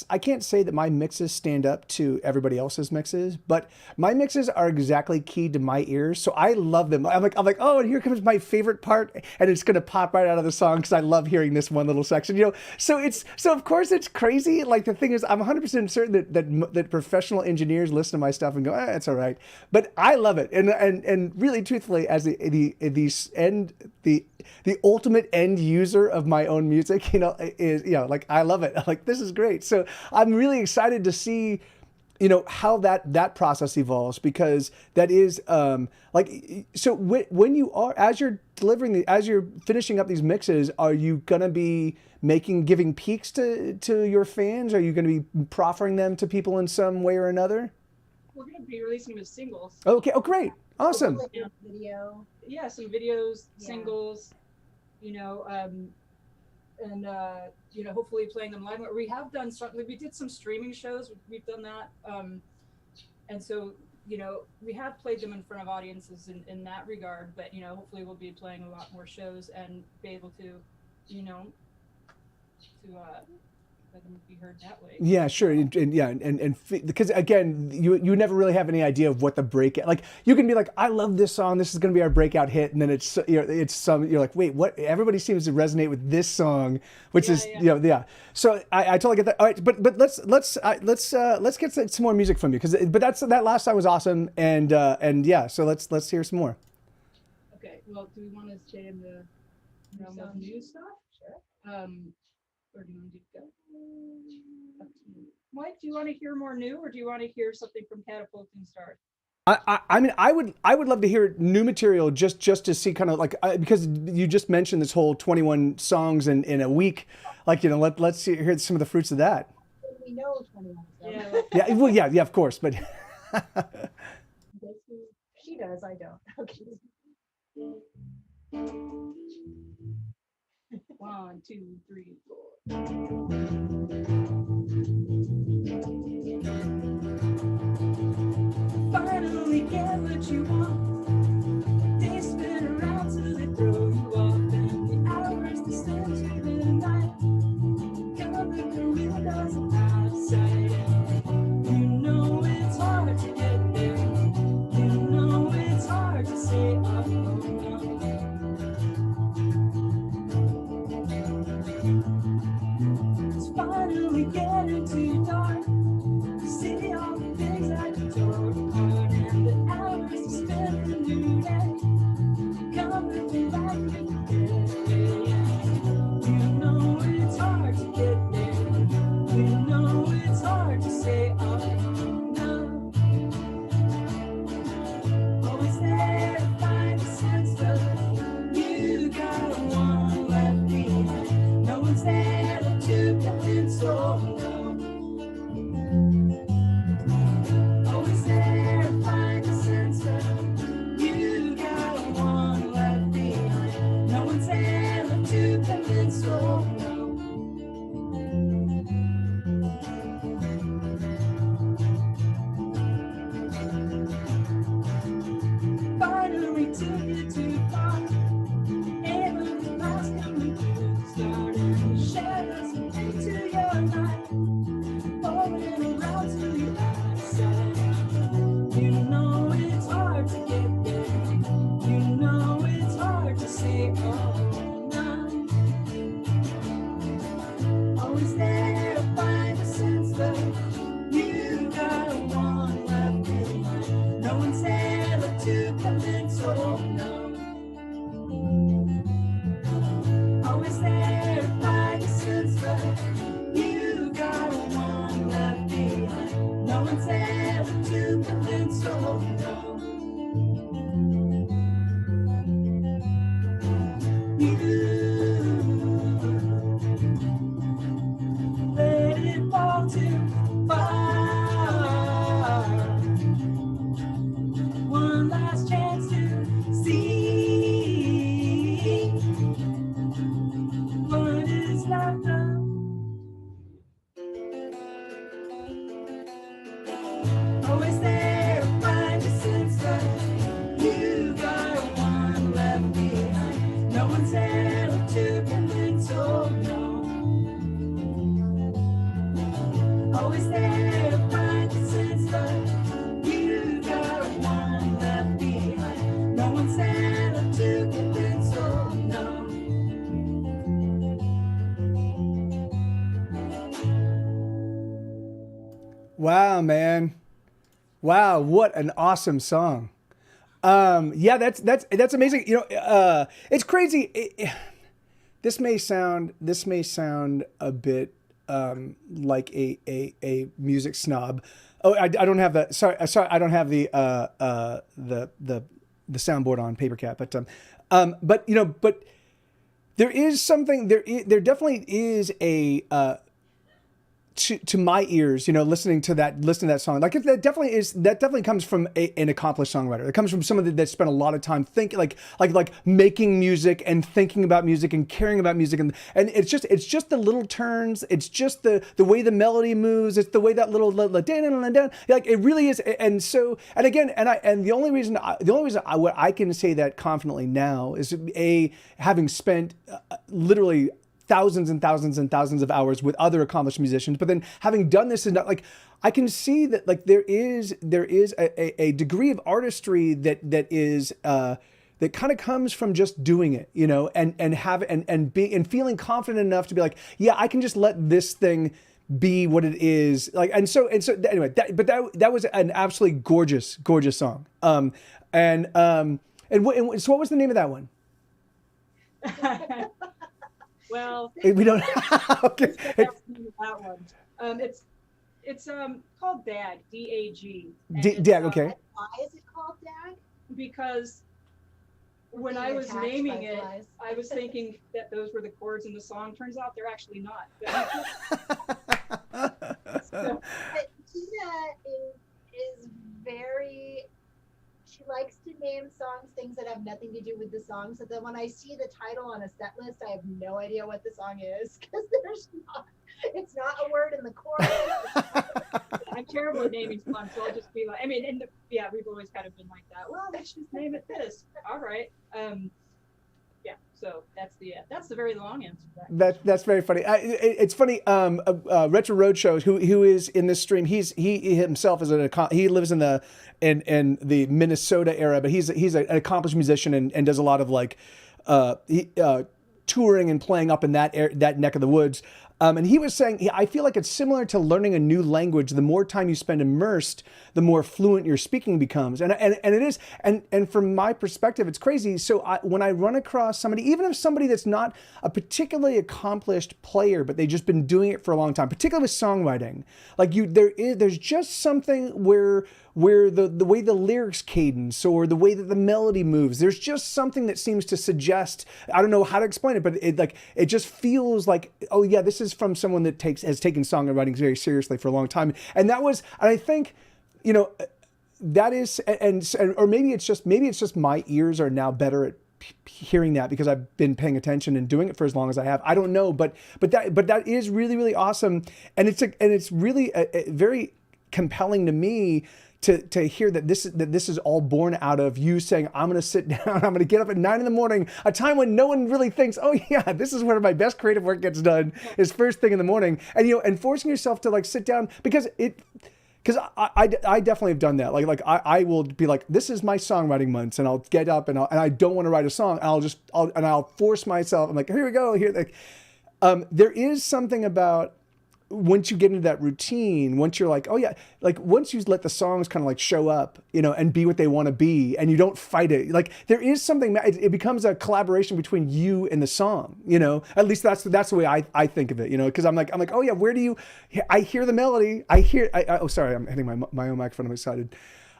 say that my mixes stand up to everybody else's mixes, but my mixes are exactly keyed to my ears, so I love them. I'm like, oh, and here comes my favorite part, and it's gonna pop right out of the song because I love hearing this one little section. So of course it's crazy. Like the thing is, I'm 100% certain that professional engineers listen to my stuff and go, it's all right, but I love it, and really truthfully, as the ultimate end user of my own music, like I love it. Like this is great. So I'm really excited to see, how that process evolves, because that is so when you are, as you're finishing up these mixes, are you gonna be giving peeks to your fans? Are you gonna be proffering them to people in some way or another?
We're going to be releasing them as singles.
Okay. Oh, great. Awesome.
Video.
Yeah, some videos, singles, and hopefully playing them live. We have done something. We did some streaming shows. We've done that, and so we have played them in front of audiences in that regard. But hopefully we'll be playing a lot more shows and be able to, let them be heard that way.
Yeah, sure, and because again, you never really have any idea of what the breakout. Like you can be like, I love this song, this is going to be our breakout hit, and then you're like, wait, what? Everybody seems to resonate with this song, which is. So I totally get that. All right, but let's get some more music from you, but that last song was awesome, and so let's hear some more.
Okay, well, do we want to stay in the realm of new stuff? Sure. Or do you want to go? Mike, do you want to hear more new, or do you want to hear something from Catapulting Stars?
I mean, I would love to hear new material just to see kind of like because you just mentioned this whole 21 songs in a week, like let's hear some of the fruits of that.
We know 21
songs.
Yeah. Well, yeah, of course, but
she does. I don't. Okay.
1, 2, 3, 4. Finally get what you want. They spin around till they throw you off, and the hours descend to the night. Come the career doesn't have sight. It's hard to get there. It's hard to say I'm
one's ever to convince, oh no. Let it fall too far. One last chance to see what is left of. Always there, find a sense that you got one left behind. No one's ever to convince, oh no. Always there, find a sense that you got one left behind. No one's ever to convince, oh no.
Wow, man. Wow, what an awesome song. Yeah, that's amazing. You know, it's crazy. This may sound a bit like a music snob. Oh, I don't have the sorry, I don't have the soundboard on paper cat, but you know, but there is something there definitely is a to my ears, you know, listening to that song, like that definitely comes from an accomplished songwriter. It comes from someone that spent a lot of time thinking, like making music and thinking about music and caring about music, and it's just the little turns, it's just the way the melody moves, it's the way that little like it really is. And so, and again, and the only reason I can say that confidently now is having spent literally thousands and thousands and thousands of hours with other accomplished musicians, but then having done this, and like I can see that like there is a degree of artistry that kind of comes from just doing it, you know, and feeling confident enough to be like, yeah, I can just let this thing be what it is, like, and so anyway, that was an absolutely gorgeous song. So what was the name of that one?
Well,
We don't. Okay.
that one. It's called Dag, D-A-G. And
Dag, okay.
Why is it called Dag?
Because when I was naming it, I was thinking that those were the chords in the song. Turns out they're actually not. So,
But Tina is very, she likes to name songs things that have nothing to do with the song. So then when I see the title on a set list, I have no idea what the song is, because it's not a word in the chorus.
I'm terrible at naming songs, so I'll just be like, I mean, yeah, we've always kind of been like that. Well, let's just name it this. All right. Yeah. So that's the very long answer to that.
That's very funny. It's funny. Retro Roadshow, who is in this stream, he himself is he lives in the Minnesota area, but he's an accomplished musician and does a lot of like touring and playing up in that neck of the woods. And he was saying, I feel like it's similar to learning a new language. The more time you spend immersed, the more fluent your speaking becomes. And it is. And from my perspective, it's crazy. So when I run across somebody, even if somebody that's not a particularly accomplished player, but they've just been doing it for a long time, particularly with songwriting, like there's just something where the way the lyrics cadence or the way that the melody moves, there's just something that seems to suggest, I don't know how to explain it, but it just feels like, oh yeah, this is from someone that has taken songwriting very seriously for a long time. And I think, you know, that is, or maybe it's just my ears are now better at hearing that because I've been paying attention and doing it for as long as I have. I don't know, but that is really, really awesome. And it's really very compelling to me to hear that this is all born out of you saying, I'm going to sit down, I'm going to get up at 9 a.m, a time when no one really thinks, oh yeah, this is where my best creative work gets done, is first thing in the morning. And, you know, and forcing yourself to like sit down because I definitely have done that. Like I will be like, this is my songwriting months, and I'll get up and I don't want to write a song. I'll force myself. I'm like, here we go. There is something about once you get into that routine, once you're like, oh yeah, like once you let the songs kind of like show up, you know, and be what they want to be, and you don't fight it, like there is something, it becomes a collaboration between you and the song, you know, at least that's the way I think of it, you know, because I'm like, oh yeah, where do you, I hear the melody, oh sorry, I'm hitting my own microphone, I'm excited.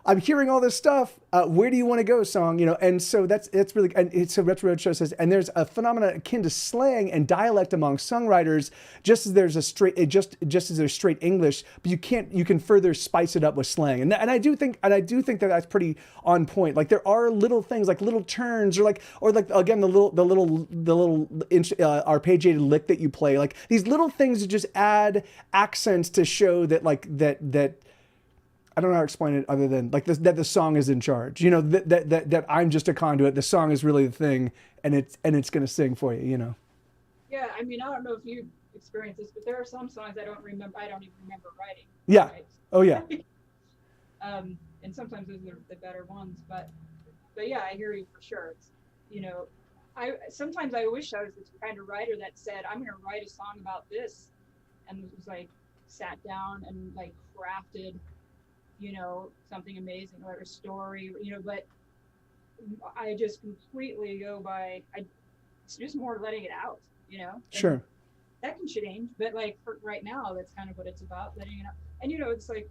I'm hearing all this stuff. Where do you want to go, song? You know, and so that's really. And it's a Retro Roadshow says, and there's a phenomenon akin to slang and dialect among songwriters, just as there's a straight, just as there's straight English, but you can further spice it up with slang. And I do think that that's pretty on point. Like there are little things, like little turns, or like again the little arpeggiated lick that you play. Like these little things that just add accents to show that that. I don't know how to explain it other than like this, that the song is in charge, you know, that I'm just a conduit. The song is really the thing, and it's going to sing for you, you know?
Yeah. I mean, I don't know if you experienced this, but there are some songs I don't even remember writing.
Yeah.
Right?
Oh yeah.
And sometimes those are the better ones, but yeah, I hear you for sure. It's, you know, sometimes I wish I was the kind of writer that said, I'm going to write a song about this. And it was like sat down and like crafted, you know, something amazing, or a story, you know, but I just completely go by, it's just more letting it out, you know? And
Sure.
that can change, but like for right now, that's kind of what it's about, letting it out. And, you know, it's like,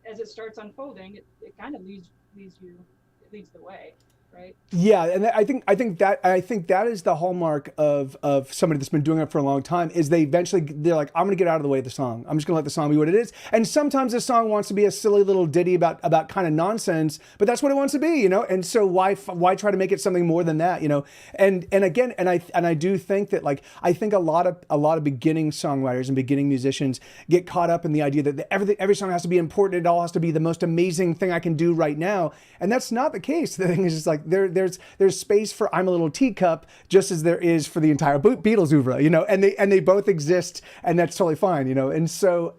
as it starts unfolding, it kind of leads the way. Right.
Yeah, and I think that is the hallmark of somebody that's been doing it for a long time. Is they're like, I'm gonna get out of the way of the song. I'm just gonna let the song be what it is. And sometimes the song wants to be a silly little ditty about kind of nonsense, but that's what it wants to be, you know. And so why try to make it something more than that, you know? And again, I do think that like I think a lot of beginning songwriters and beginning musicians get caught up in the idea that every song has to be important. It all has to be the most amazing thing I can do right now, and that's not the case. The thing is just like there's space for I'm a Little Teacup just as there is for the entire Beatles oeuvre, you know, and they both exist, and that's totally fine, you know. And so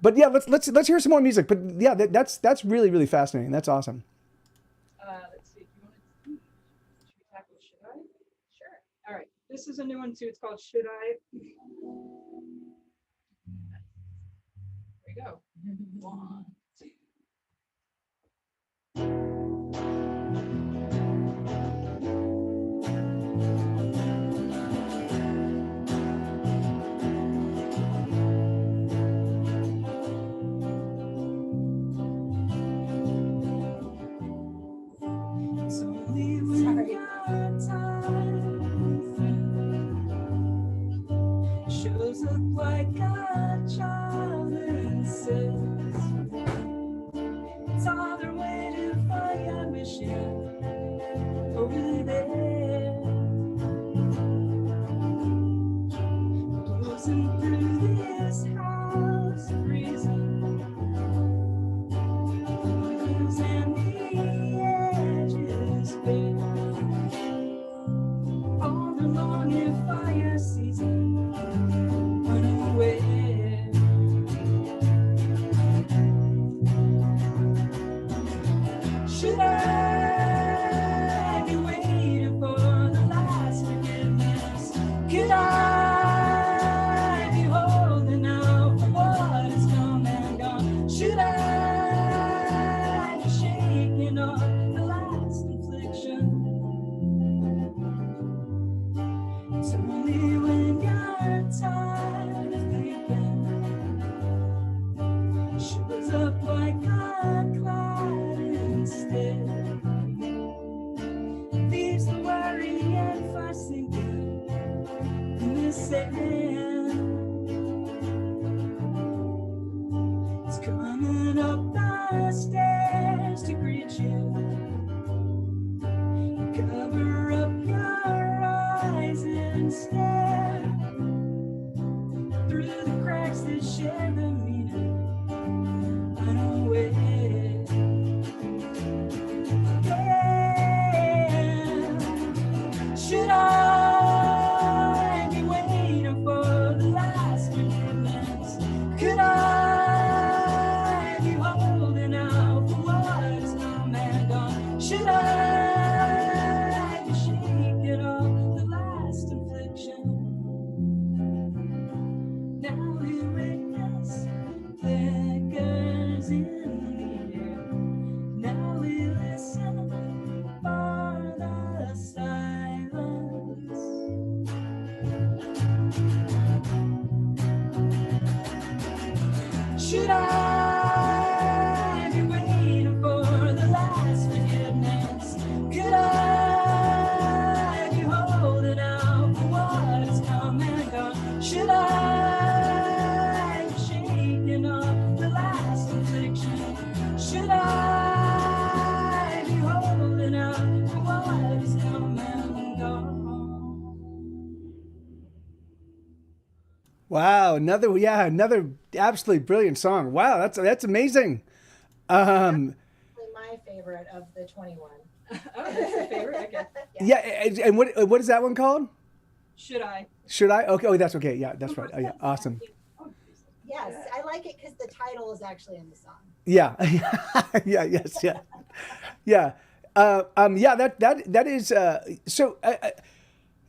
but yeah, let's hear some more music. But yeah, that's really, really fascinating. That's awesome.
Let's see, should we tackle Should I? Sure. All right, this is a new one too. It's called Should I? There we go. 1, 2.
Shows up like a child and says, it's on their way to find a mission over there. Closing through this house, freezing windows and the edges bare. On the long fire season, unaware. Should I be waiting for the last forgiveness? Could I be holding out for what is come and gone? Should I be shaking off the last infliction? It's only when you're tired of thinking, shows up like a cloud instead. Leaves the worry and fussing in the sand. It's coming up the stairs to greet you. Cover up your eyes and stare through the cracks that share the meaning unaware. Yeah. Should I be waiting for the last forgiveness? Could I be holding out for what's come and
was in the air. Now we listen for the silence. Should I be waiting for the last forgiveness? Could I be holding out for what is come and gone? Should I be shaking off the last affliction? Should I be holding out for what is come and gone?
Wow, another absolutely brilliant song. Wow, that's amazing.
My favorite of the 21.
Oh, that's your favorite? Okay.
Yeah, and what is that one called?
Should I?
Should I? Okay, oh, that's okay. Yeah, that's right. Oh, yeah, awesome.
Yes, I like it because the title is actually in the song.
Yeah, yeah, yes, yeah, yeah. Yeah, that is. So,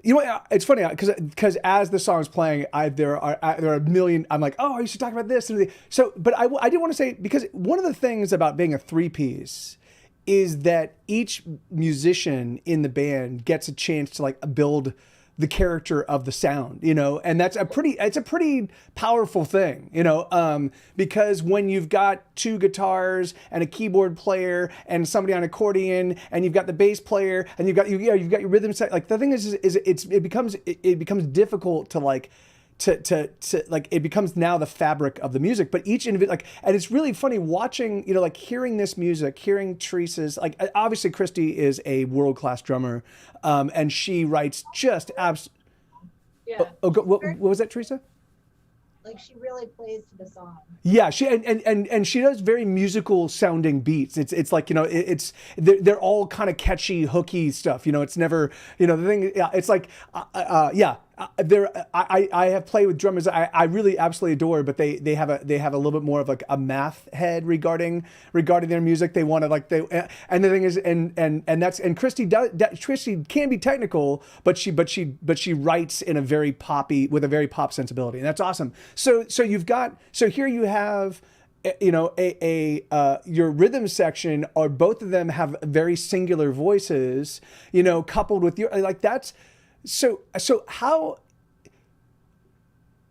you know, what, it's funny because as the song's playing, there are a million. I'm like, oh, you should talk about this. So, but I did want to say, because one of the things about being a three-piece is that each musician in the band gets a chance to like build the character of the sound, you know, and it's a pretty powerful thing, you know, because when you've got two guitars and a keyboard player and somebody on accordion and you've got the bass player and you've got your rhythm set, like the thing is it becomes difficult to like to like, it becomes now the fabric of the music, but each individual, like, and it's really funny watching, you know, like hearing this music, hearing Teresa's, like, obviously Christy is a world-class drummer, and she writes just
Yeah.
what was that, Teresa?
Like, she really plays to the song.
Yeah, she and she does very musical sounding beats. It's like, you know, they're all kind of catchy, hooky stuff. You know, it's never, you know, the thing. Yeah, it's like, yeah. I have played with drummers I really absolutely adore, but they have a little bit more of like a math head regarding their music. They want to like and the thing is and Christy can be technical, but she writes in a very poppy, with a very pop sensibility, and that's awesome. So here you have, you know, your rhythm section, or both of them have very singular voices, you know, coupled with your, like, that's so how,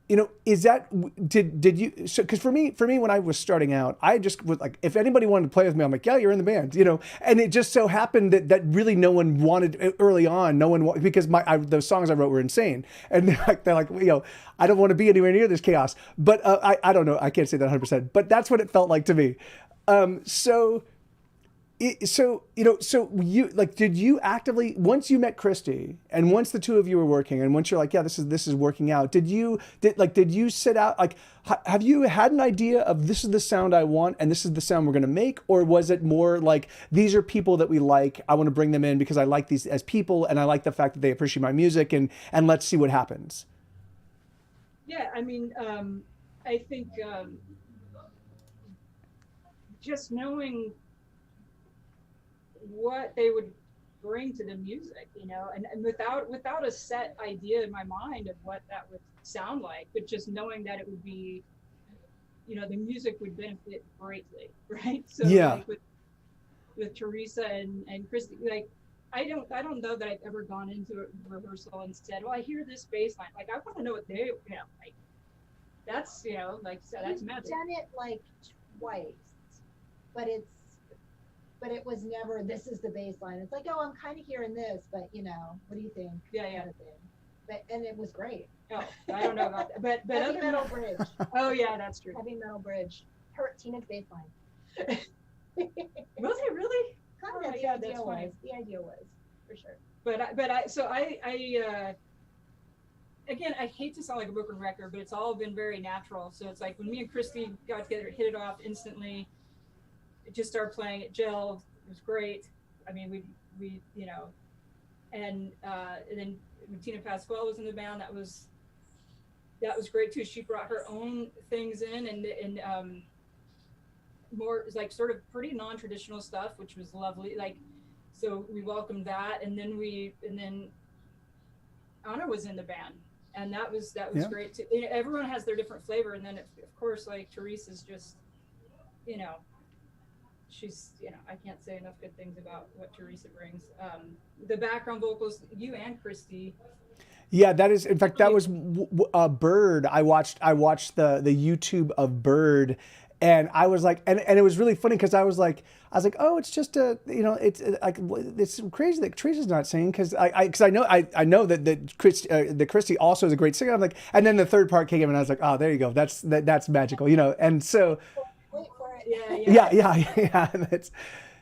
you know, is that, did you, so, because for me when I was starting out, I just was like, if anybody wanted to play with me, I'm like, yeah, you're in the band, you know, and it just so happened that really no one wanted early on, because those songs I wrote were insane, and they're like, you know, I don't want to be anywhere near this chaos, but I don't know, I can't say that 100%, but that's what it felt like to me. So you, like, did you actively, once you met Christy and once the two of you were working and once you're like, yeah, this is working out, did you set out, like, have you had an idea of this is the sound I want and this is the sound we're going to make? Or was it more like, these are people that we like, I want to bring them in because I like these as people and I like the fact that they appreciate my music, and let's see what happens?
Yeah, I mean, I think just knowing what they would bring to the music, you know, and without a set idea in my mind of what that would sound like, but just knowing that it would be, you know, the music would benefit greatly, right? So
yeah,
like with Teresa and Christy, like, I don't know that I've ever gone into a rehearsal and said, well, I hear this bass line, like, I want to know what they, you know, like, that's, you know, like, so that's magic.
I've done it like twice, but it was never, this is the bass line. It's like, oh, I'm kind of hearing this, but, you know, what do you think?
Yeah, yeah.
Kind of thing. And it was great.
Oh, I don't know about that, but
Heavy Metal Bridge.
Oh yeah, that's true.
Heavy Metal Bridge. Tina's bass line.
Was it really?
Kind
Oh,
of,
yeah,
the
that's
idea
funny.
was. The idea was, for sure.
But again, I hate to sound like a broken record, but it's all been very natural. So it's like when me and Christy got together, it hit it off instantly. It just started playing, it gelled, it was great. I mean, we you know, and then when Tina Pasquale was in the band, that was great too. She brought her own things in and more like sort of pretty non-traditional stuff, which was lovely. Like, so we welcomed that, and then Anna was in the band, and that was
yeah.
great too. Everyone has their different flavor, and then of course, like, Teresa's just you know, she's, you know, I can't say enough good things about what Teresa brings. The background vocals, you and Christy.
Yeah, that is. In fact, that was Bird. I watched the YouTube of Bird, and I was like, and it was really funny because I was like, oh, it's just a, you know, it's like it's crazy that Teresa's not singing because I know that Christy also is a great singer. I'm like, and then the third part came in, and I was like, oh, there you go. That's magical, you know. And so,
Wait for it.
yeah. That's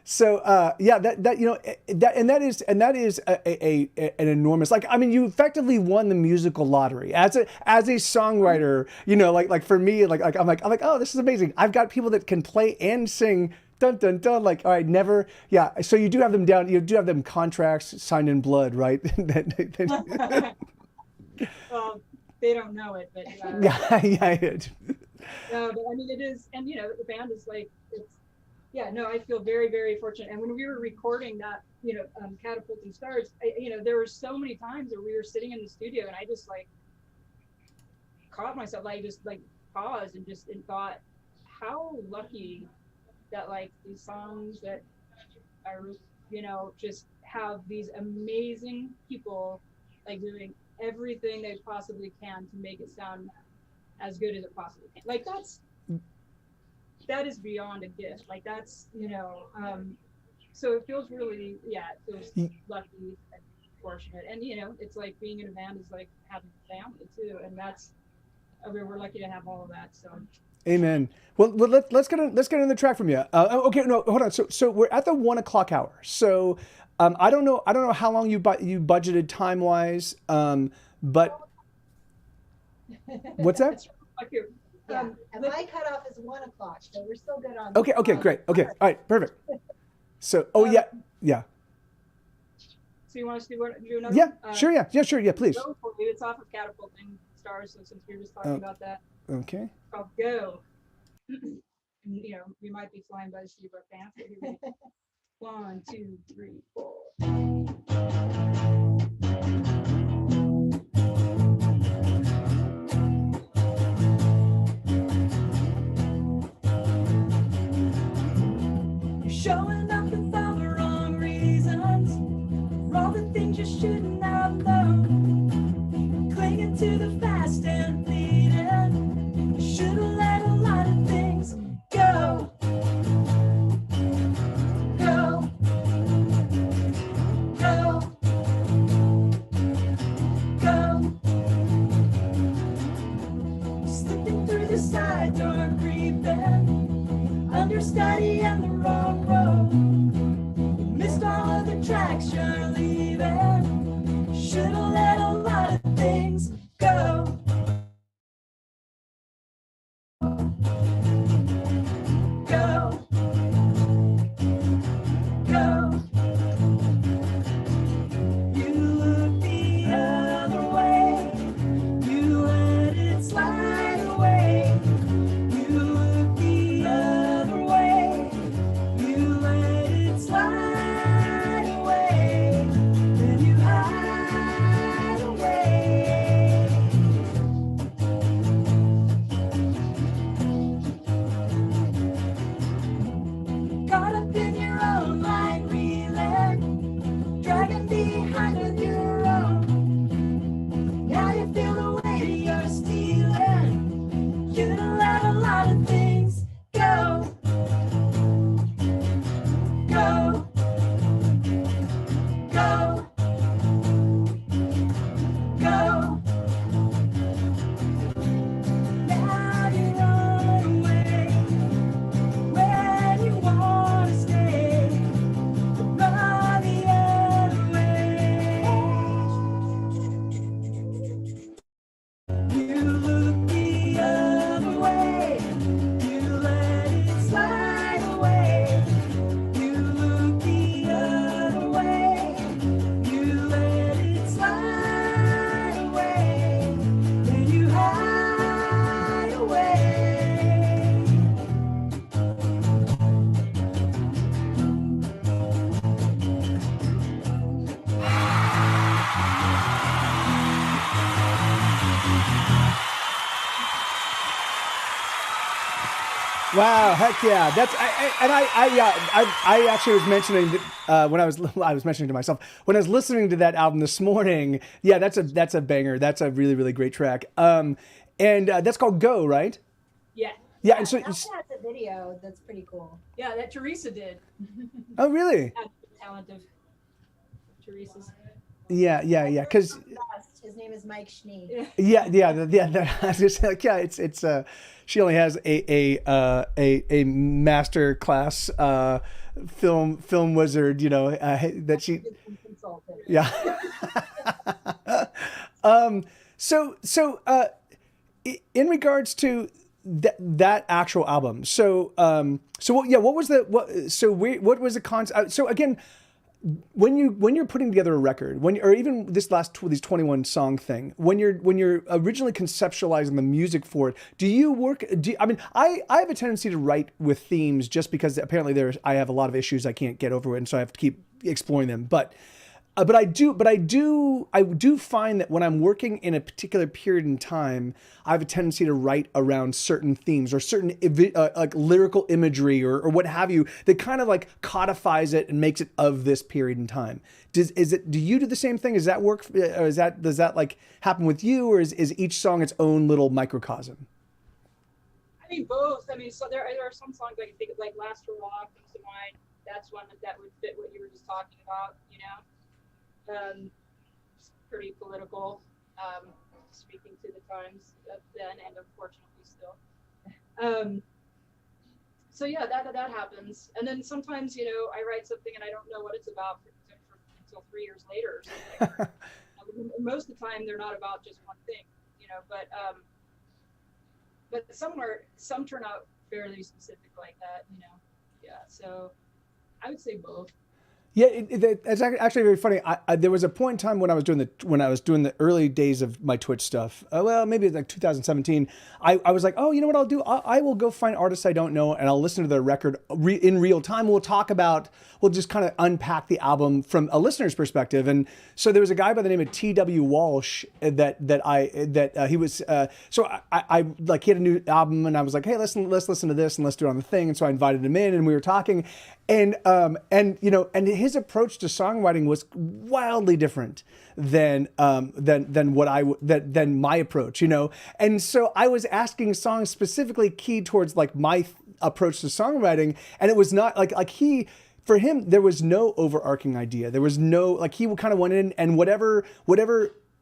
so yeah, that you know that is an enormous, like, I mean, you effectively won the musical lottery as a songwriter, you know, like for me, like I'm like, oh, this is amazing. I've got people that can play and sing. Dun dun dun. Like, all right, never. Yeah. So you do have them down. You do have them contracts signed in blood, right?
Well, they don't know it, but
yeah.
no, but I mean, it is, and you know, the band is like, it's, yeah, no, I feel very, very fortunate. And when we were recording that, you know, Catapulting Stars, you know, there were so many times where we were sitting in the studio and I just like caught myself, like just like paused and just thought, how lucky that like these songs that are, you know, just have these amazing people like doing everything they possibly can to make it sound as good as it possibly can. Like that is beyond a gift. Like that's, you know, so it feels really, yeah, it feels lucky and fortunate. And, you know, it's like being in a band is like having a family too. And that's, I mean, we're lucky to have all of that. So.
Amen. Well, let's get in the track from you. Okay, no, hold on. So we're at the 1 o'clock hour. So I don't know how long you budgeted time wise, but what's that?
Yeah. And my cutoff is 1 o'clock, so we're still good on.
Okay, great. Okay, all right, perfect. So, yeah.
So you want us to do another?
Yeah, sure, yeah, please.
Go for it. It's off of Catapulting Stars, so since we were just talking about that.
Okay.
It's called Go. You know, we might be flying by the seat of our pants. But here we go. 1, 2, 3, 4. Showing up with all the wrong reasons, for all the things you shouldn't have known, clinging to the fast and fleeting. You should have let a lot of things go. Slipping through the side door, creeping understudy and the wrong road. You missed all of the tracks you're leaving. Should've let a lot of things go. You look the other way. You let it slide away. You look the other way. You let it slide away.
Wow, heck yeah! That's I actually was mentioning when I was mentioning to myself when I was listening to that album this morning. Yeah, that's a banger. That's a really really great track. And that's called Go, right?
Yeah.
Yeah, and so
That has a video that's pretty cool.
Yeah, that Teresa did.
oh really?
Had the talent of Teresa's.
Yeah, because
Best. His name is Mike Schnee.
yeah. I was just like, yeah, it's she only has a master class film wizard, that she
Consultant.
yeah. In regards to that actual album, what was the concept? So again, when you're putting together a record, or even these 21 song thing, when you're originally conceptualizing the music for it, I have a tendency to write with themes just because apparently I have a lot of issues I can't get over it, and so I have to keep exploring them. But I do find that when I'm working in a particular period in time, I have a tendency to write around certain themes or certain like lyrical imagery or what have you that kind of like codifies it and makes it of this period in time. Do you do the same thing? Does that work? Or does that like happen with you, or is each song its own little microcosm?
I mean, both. I mean, so there are some songs I can think of, like "Last Hurrah" comes to mind. That's one that would fit what you were just talking about. It's pretty political, speaking to the times of then and unfortunately still. So yeah, that happens. And then sometimes, I write something and I don't know what it's about until 3 years later or something. Most of the time they're not about just one thing, but some turn out fairly specific like that, Yeah, so I would say both.
Yeah, it's actually very funny. There was a point in time when I was doing the early days of my Twitch stuff. Well, maybe like 2017. I was like, oh, you know what I'll do? I will go find artists I don't know, and I'll listen to their record in real time. We'll just kind of unpack the album from a listener's perspective. And so there was a guy by the name of T.W. Walsh he was. So I like he had a new album, and I was like, hey, let's listen to this and let's do it on the thing. And so I invited him in, and we were talking. And his approach to songwriting was wildly different than my approach, And so I was asking songs specifically keyed towards like my approach to songwriting, and it was not for him there was no overarching idea. There was no he kind of went in and whatever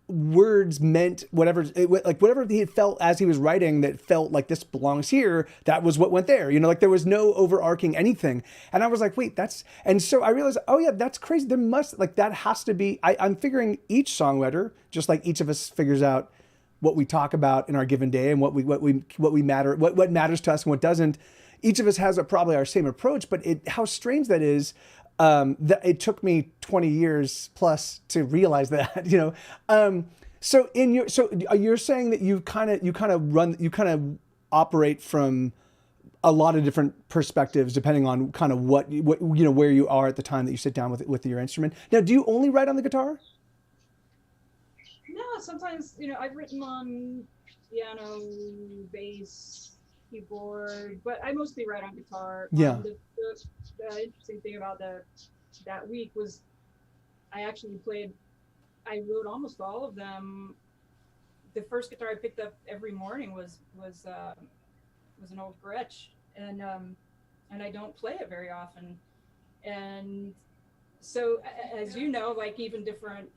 words meant whatever he felt as he was writing that felt like this belongs here, that was what went there, there was no overarching anything. And I was like, wait, and so I realized, oh yeah, that's crazy. There must that has to be, I'm figuring each songwriter, just like each of us figures out what we talk about in our given day and what matters to us and what doesn't. Each of us has probably our same approach, but how strange that is. That it took me 20 years plus to realize that, So you're saying that you kind of operate from a lot of different perspectives depending on kind of what where you are at the time that you sit down with your instrument. Now, do you only write on the guitar?
No, sometimes I've written on piano, bass, keyboard, but I mostly write on guitar.
Yeah.
The interesting thing about that week was I wrote almost all of them. The first guitar I picked up every morning was an old Gretsch, and I don't play it very often. And so, as you know, like even different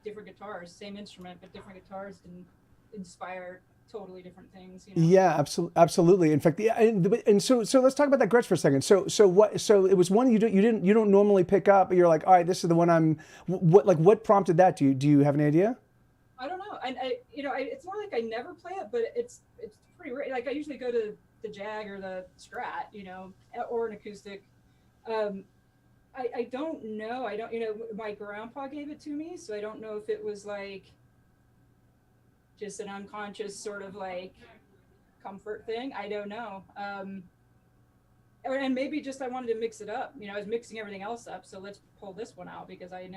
guitars, same instrument, but different guitars can inspire totally different things.
Yeah, absolutely. In fact, yeah, and so let's talk about that Gretsch for a second. So it was one you don't normally pick up. But you're like, all right, this is the one what prompted that? Do you have any idea?
I don't know. And it's not like I never play it, but it's pretty rare. Like I usually go to the Jag or the Strat, or an acoustic. I don't know. I don't. My grandpa gave it to me, so I don't know if it was like just an unconscious sort of like comfort thing. I don't know. And maybe just I wanted to mix it up. I was mixing everything else up, so let's pull this one out because I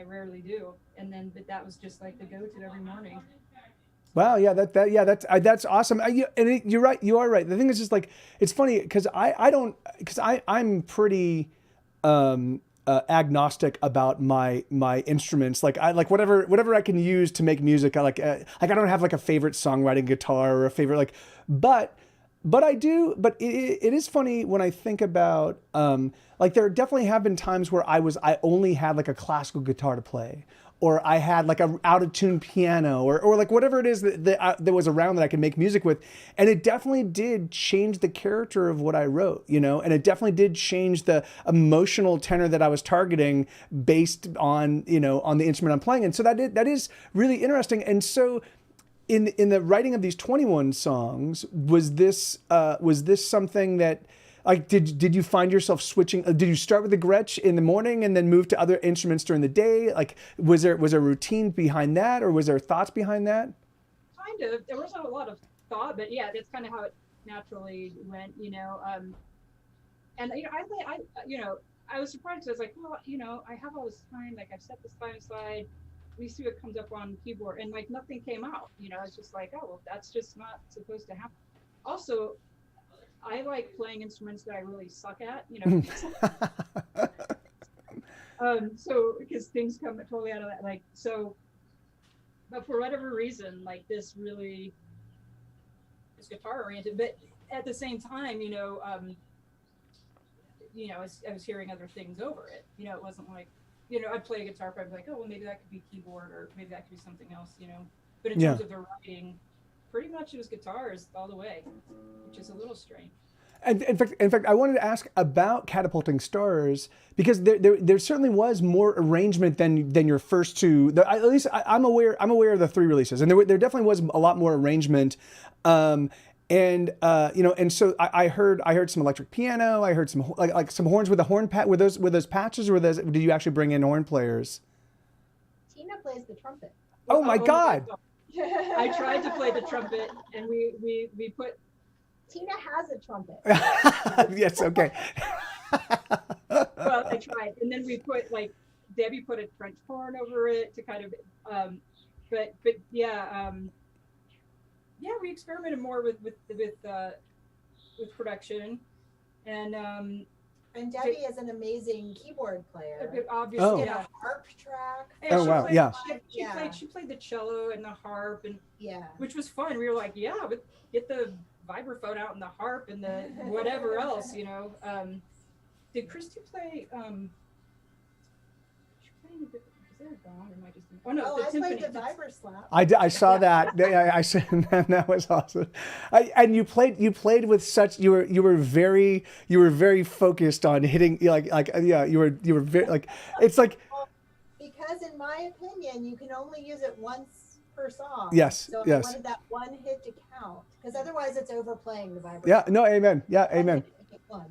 rarely do. And then, but that was just like the go-to every morning.
Wow, yeah, that's awesome. You're right. You are right. The thing is just like it's funny because I'm pretty agnostic about my instruments. Like I like whatever I can use to make music. I don't have like a favorite songwriting guitar or a favorite like, but I do. But it is funny when I think about like there definitely have been times where I only had like a classical guitar to play, or I had like a out of tune piano, or like whatever it is that was around that I could make music with, and it definitely did change the character of what I wrote, you know, and it definitely did change the emotional tenor that I was targeting based on, you know, on the instrument I'm playing, and so that is really interesting, and so. In the writing of these 21 songs, was this something that, like, did you find yourself switching? Did you start with the Gretsch in the morning and then move to other instruments during the day? Like, was there a routine behind that, or was there thoughts behind that?
Kind of. There wasn't a lot of thought, but yeah, that's kind of how it naturally went, you know. And you know, I was surprised. I was like, well, you know, I have all this time. Like, I've set this time aside. We see what comes up on keyboard, and like nothing came out. You know, it's just like, oh, well, that's just not supposed to happen. Also, I like playing instruments that I really suck at. You know, so because things come totally out of that. Like so, but for whatever reason, like this really is guitar oriented. But at the same time, you know, I was hearing other things over it. You know, it wasn't like. You know, I'd play a guitar, but I'd be like, oh, well, maybe that could be keyboard, or maybe that could be something else, you know. But in terms of the writing, pretty much it was guitars all the way, which is a little strange.
And in fact, I wanted to ask about Catapulting Stars because there certainly was more arrangement than your first two. At least I'm aware of the three releases, and there definitely was a lot more arrangement. And you know, and so I heard some electric piano. I heard some like some horns with the horn were those patches, or did you actually bring in horn players?
Tina plays the trumpet.
Oh my God!
I tried to play the trumpet, and we put.
Tina has a trumpet.
Yes. Okay.
Well, I tried, and then we put like Debbie put a French horn over it to kind of, but yeah. Yeah, we experimented more with production, and
Debbie is an amazing keyboard player.
obviously,
Oh.
yeah.
Harp track.
And
Oh, wow, yeah.
She played the cello and the harp, and
Yeah.
which was fun. We were like, yeah, but get the vibraphone out and the harp and the whatever else, you know. Did Christy play? She played a bit. Is there a gong, or am I just? Oh no, the
I
timpani.
played the vibra-slap.
I saw that. I said that was awesome. And you played with such you were very focused on hitting yeah you were very like it's like
Because in my opinion, you can only use it once per song.
Yes,
So
yes.
I wanted that one hit to count, because otherwise it's overplaying the vibra.
yeah no amen yeah amen.
One.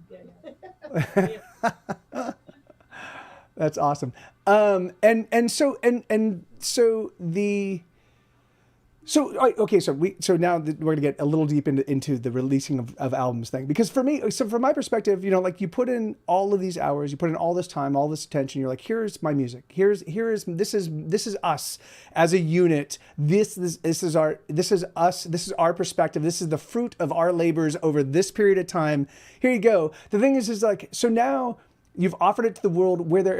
Yeah.
That's awesome. And so now we're gonna get a little deep into the releasing of albums thing, because for me, so from my perspective, you know, like you put in all of these hours, you put in all this time, all this attention, you're like, here's my music, this is us as a unit, this is us, this is our perspective, this is the fruit of our labors over this period of time. Here you go. The thing is like, so now you've offered it to the world, where there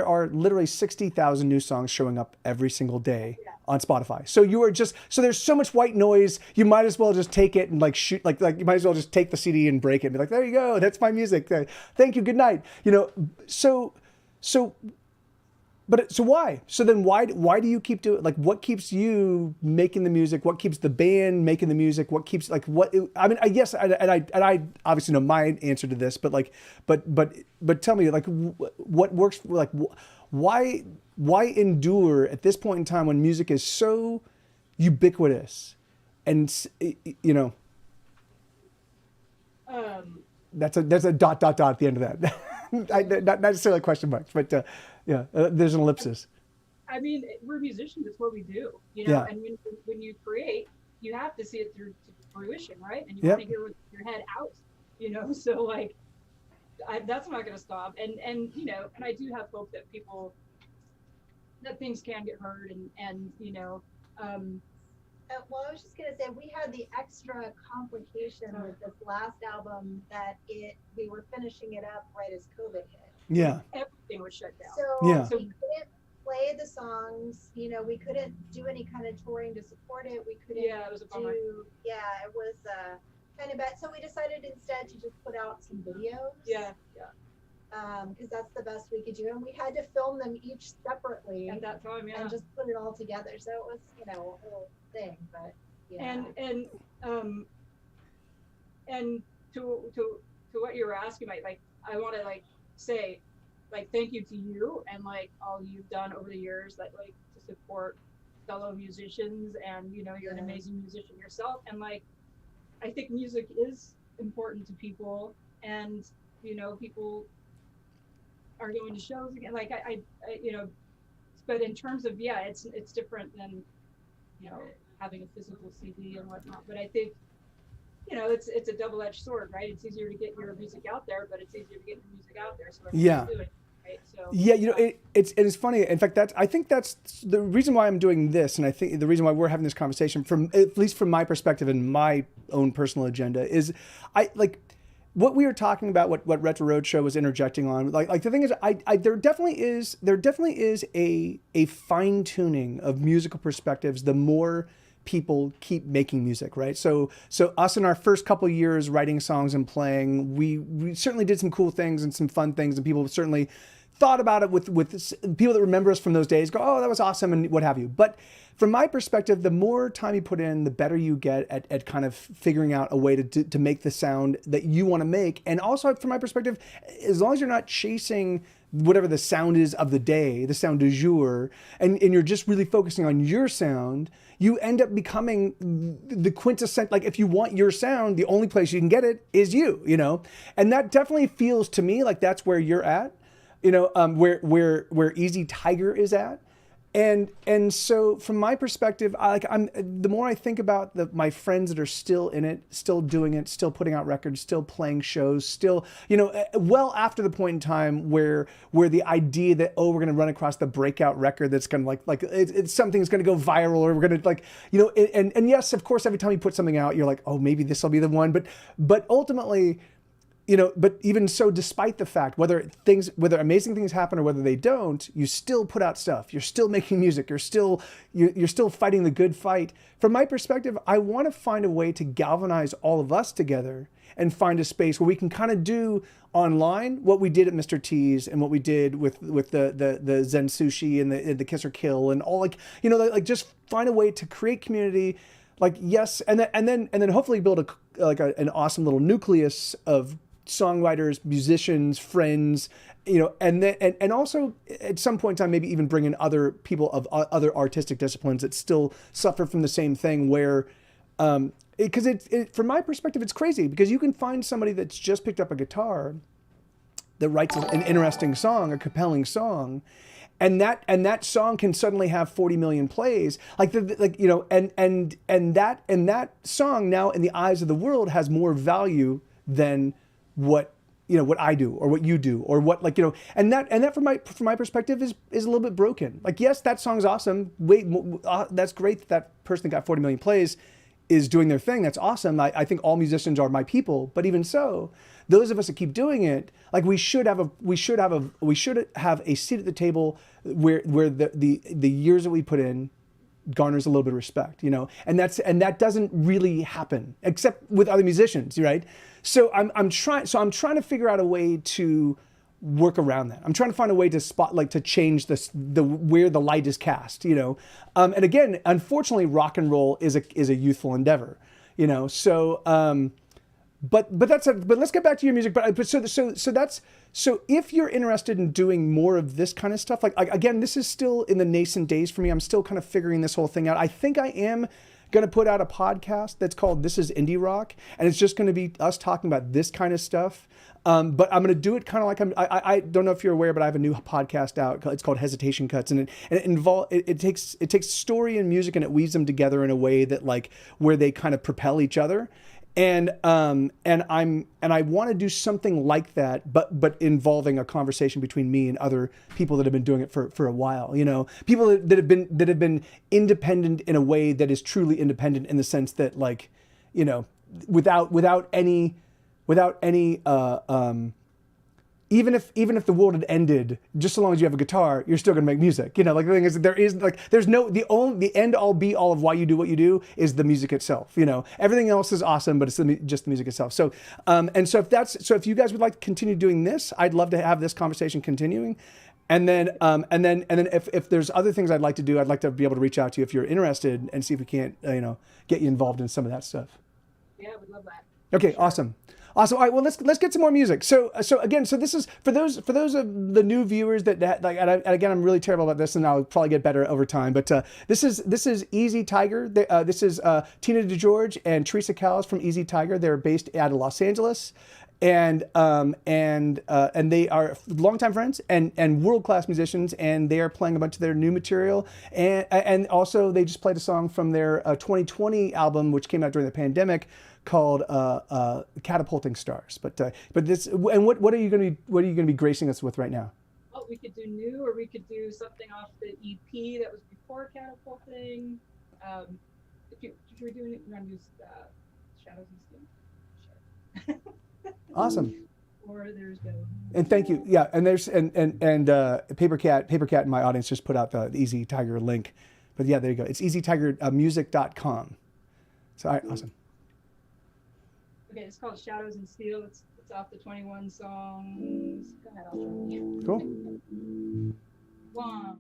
are literally 60,000 new songs showing up every single day on Spotify. So there's so much white noise. You might as well just take it and like shoot, like you might as well just take the CD and break it and be like, there you go, that's my music. Thank you, good night. You know, so why? So then why do you keep doing, like, what keeps you making the music? What keeps the band making the music? What keeps, like, I mean, I guess, and I obviously know my answer to this, but tell me, like, what works, like, why endure at this point in time when music is so ubiquitous, and, you know, that's a dot at the end of that. Not necessarily question marks, but there's an ellipsis.
I mean, we're musicians. It's what we do, you
Yeah.
know. And when you create, you have to see it through to fruition, right? And you
Yep.
want to hear with your head out, you know. So like, that's not going to stop. And you know, and I do have hope that things can get heard, and you know.
Well, I was just gonna say we had the extra complication with this last album that we were finishing it up right as COVID hit.
Yeah.
Everything was shut down.
So
Yeah.
we couldn't play the songs. You know, we couldn't do any kind of touring to support it. We couldn't
Yeah, it was a bummer.
Yeah, it was kind of bad. So we decided instead to just put out some videos.
Yeah.
Because that's the best we could do, and we had to film them each separately
At that time, yeah.
and just put it all together. So it was, you know, a whole thing. But yeah.
And to what you were asking, like I want to like say like thank you to you and like all you've done over the years that like to support fellow musicians, and you know you're an amazing musician yourself, and like I think music is important to people, and you know people are going to shows again, like I you know, but in terms of it's different than you know having a physical CD and whatnot. But I think you know it's a double-edged sword, right? It's easier to get your music out there, but it's easier to get your music out there so everyone's doing it, right? So
Yeah, you know, it's funny. In fact, I think that's the reason why I'm doing this, and I think the reason why we're having this conversation, from at least from my perspective and my own personal agenda, is I like what we were talking about. What Retro Roadshow was interjecting on, like the thing is, there definitely is a fine tuning of musical perspectives. The more people keep making music, right? So us in our first couple of years writing songs and playing, we certainly did some cool things and some fun things, and people certainly thought about it with people that remember us from those days go, oh, that was awesome, and what have you. But from my perspective, the more time you put in, the better you get at kind of figuring out a way to make the sound that you want to make. And also from my perspective, as long as you're not chasing whatever the sound is of the day, the sound du jour, and you're just really focusing on your sound, you end up becoming the quintessential, like if you want your sound, the only place you can get it is you know? And that definitely feels to me like that's where you're at, you know, where Easy Tiger is at. And so from my perspective, the more I think about my friends that are still in it, still doing it, still putting out records, still playing shows, still, you know, well after the point in time where the idea that, oh, we're going to run across the breakout record that's going to it's something's going to go viral, or we're going to like, you know, and yes, of course, every time you put something out, you're like, oh, maybe this will be the one. But ultimately, you know, but even so, despite the fact, whether amazing things happen or whether they don't, you still put out stuff. You're still making music. You're still fighting the good fight. From my perspective, I want to find a way to galvanize all of us together and find a space where we can kind of do online what we did at Mr. T's and what we did with the Zen Sushi and the Kiss or Kill and all, like, you know, like just find a way to create community. Like, yes, and then hopefully build an awesome little nucleus of songwriters, musicians, friends, you know, and also at some point in time maybe even bring in other people of other artistic disciplines that still suffer from the same thing, where because from my perspective it's crazy, because you can find somebody that's just picked up a guitar that writes an interesting song, a compelling song, and that song can suddenly have 40 million plays, you know, and that song now in the eyes of the world has more value than what I do or what you do, or what, like, you know, and that from my perspective is a little bit broken. Like, yes, that song's awesome. That's great that person that got 40 million plays is doing their thing. That's awesome. I think all musicians are my people. But even so, those of us that keep doing it, like, we should have a seat at the table where the years that we put in garners a little bit of respect, you know, and that doesn't really happen except with other musicians, right? So I'm trying to figure out a way to work around that. I'm trying to find a way to change the where the light is cast, you know. And again, unfortunately, rock and roll is a youthful endeavor, you know. So but let's get back to your music. So if you're interested in doing more of this kind of stuff, like again, this is still in the nascent days for me. I'm still kind of figuring this whole thing out. I think I am going to put out a podcast that's called This Is Indie Rock, and it's just going to be us talking about this kind of stuff. But I'm going to do it kind of like I don't know if you're aware, but I have a new podcast out. It's called Hesitation Cuts, and it takes story and music and it weaves them together in a way that, like, where they kind of propel each other. And I want to do something like that, but involving a conversation between me and other people that have been doing it for a while. You know, people that have been independent in a way that is truly independent in the sense that, like, you know, without any even if the world had ended, just so long as you have a guitar, you're still gonna make music. You know, like the thing is, there's no, the end all be all of why you do what you do is the music itself. You know, everything else is awesome, but it's just the music itself. So, if you guys would like to continue doing this, I'd love to have this conversation continuing. And then if there's other things I'd like to do, I'd like to be able to reach out to you if you're interested and see if we can't, get you involved in some of that stuff.
Yeah, we'd love that.
Okay, awesome. Awesome. All right. Well, let's get some more music. So this is for those of the new viewers that like, and again, I'm really terrible about this, and I'll probably get better over time. But this is Easy Tiger. This is Tina DeGeorge and Teresa Callas from Easy Tiger. They're based out of Los Angeles, and they are longtime friends and world-class musicians, and they are playing a bunch of their new material, and also they just played a song from their 2020 album, which came out during the pandemic, called Catapulting Stars. But this, and what are you going to be gracing us with right now?
Well, we could do new, or we could do something off the EP that was before Catapulting. If you're doing it, we're going to use Shadows and Steel. Sure.
Awesome.
Or there's no.
And thank you. Yeah, and there's and Papercat in my audience just put out the Easy Tiger link. But yeah, there you go. It's easytigermusic.com. So all right, awesome.
Okay, it's called Shadows and Steel. It's off the 21 songs. Go ahead, I'll show you.
Cool.
One.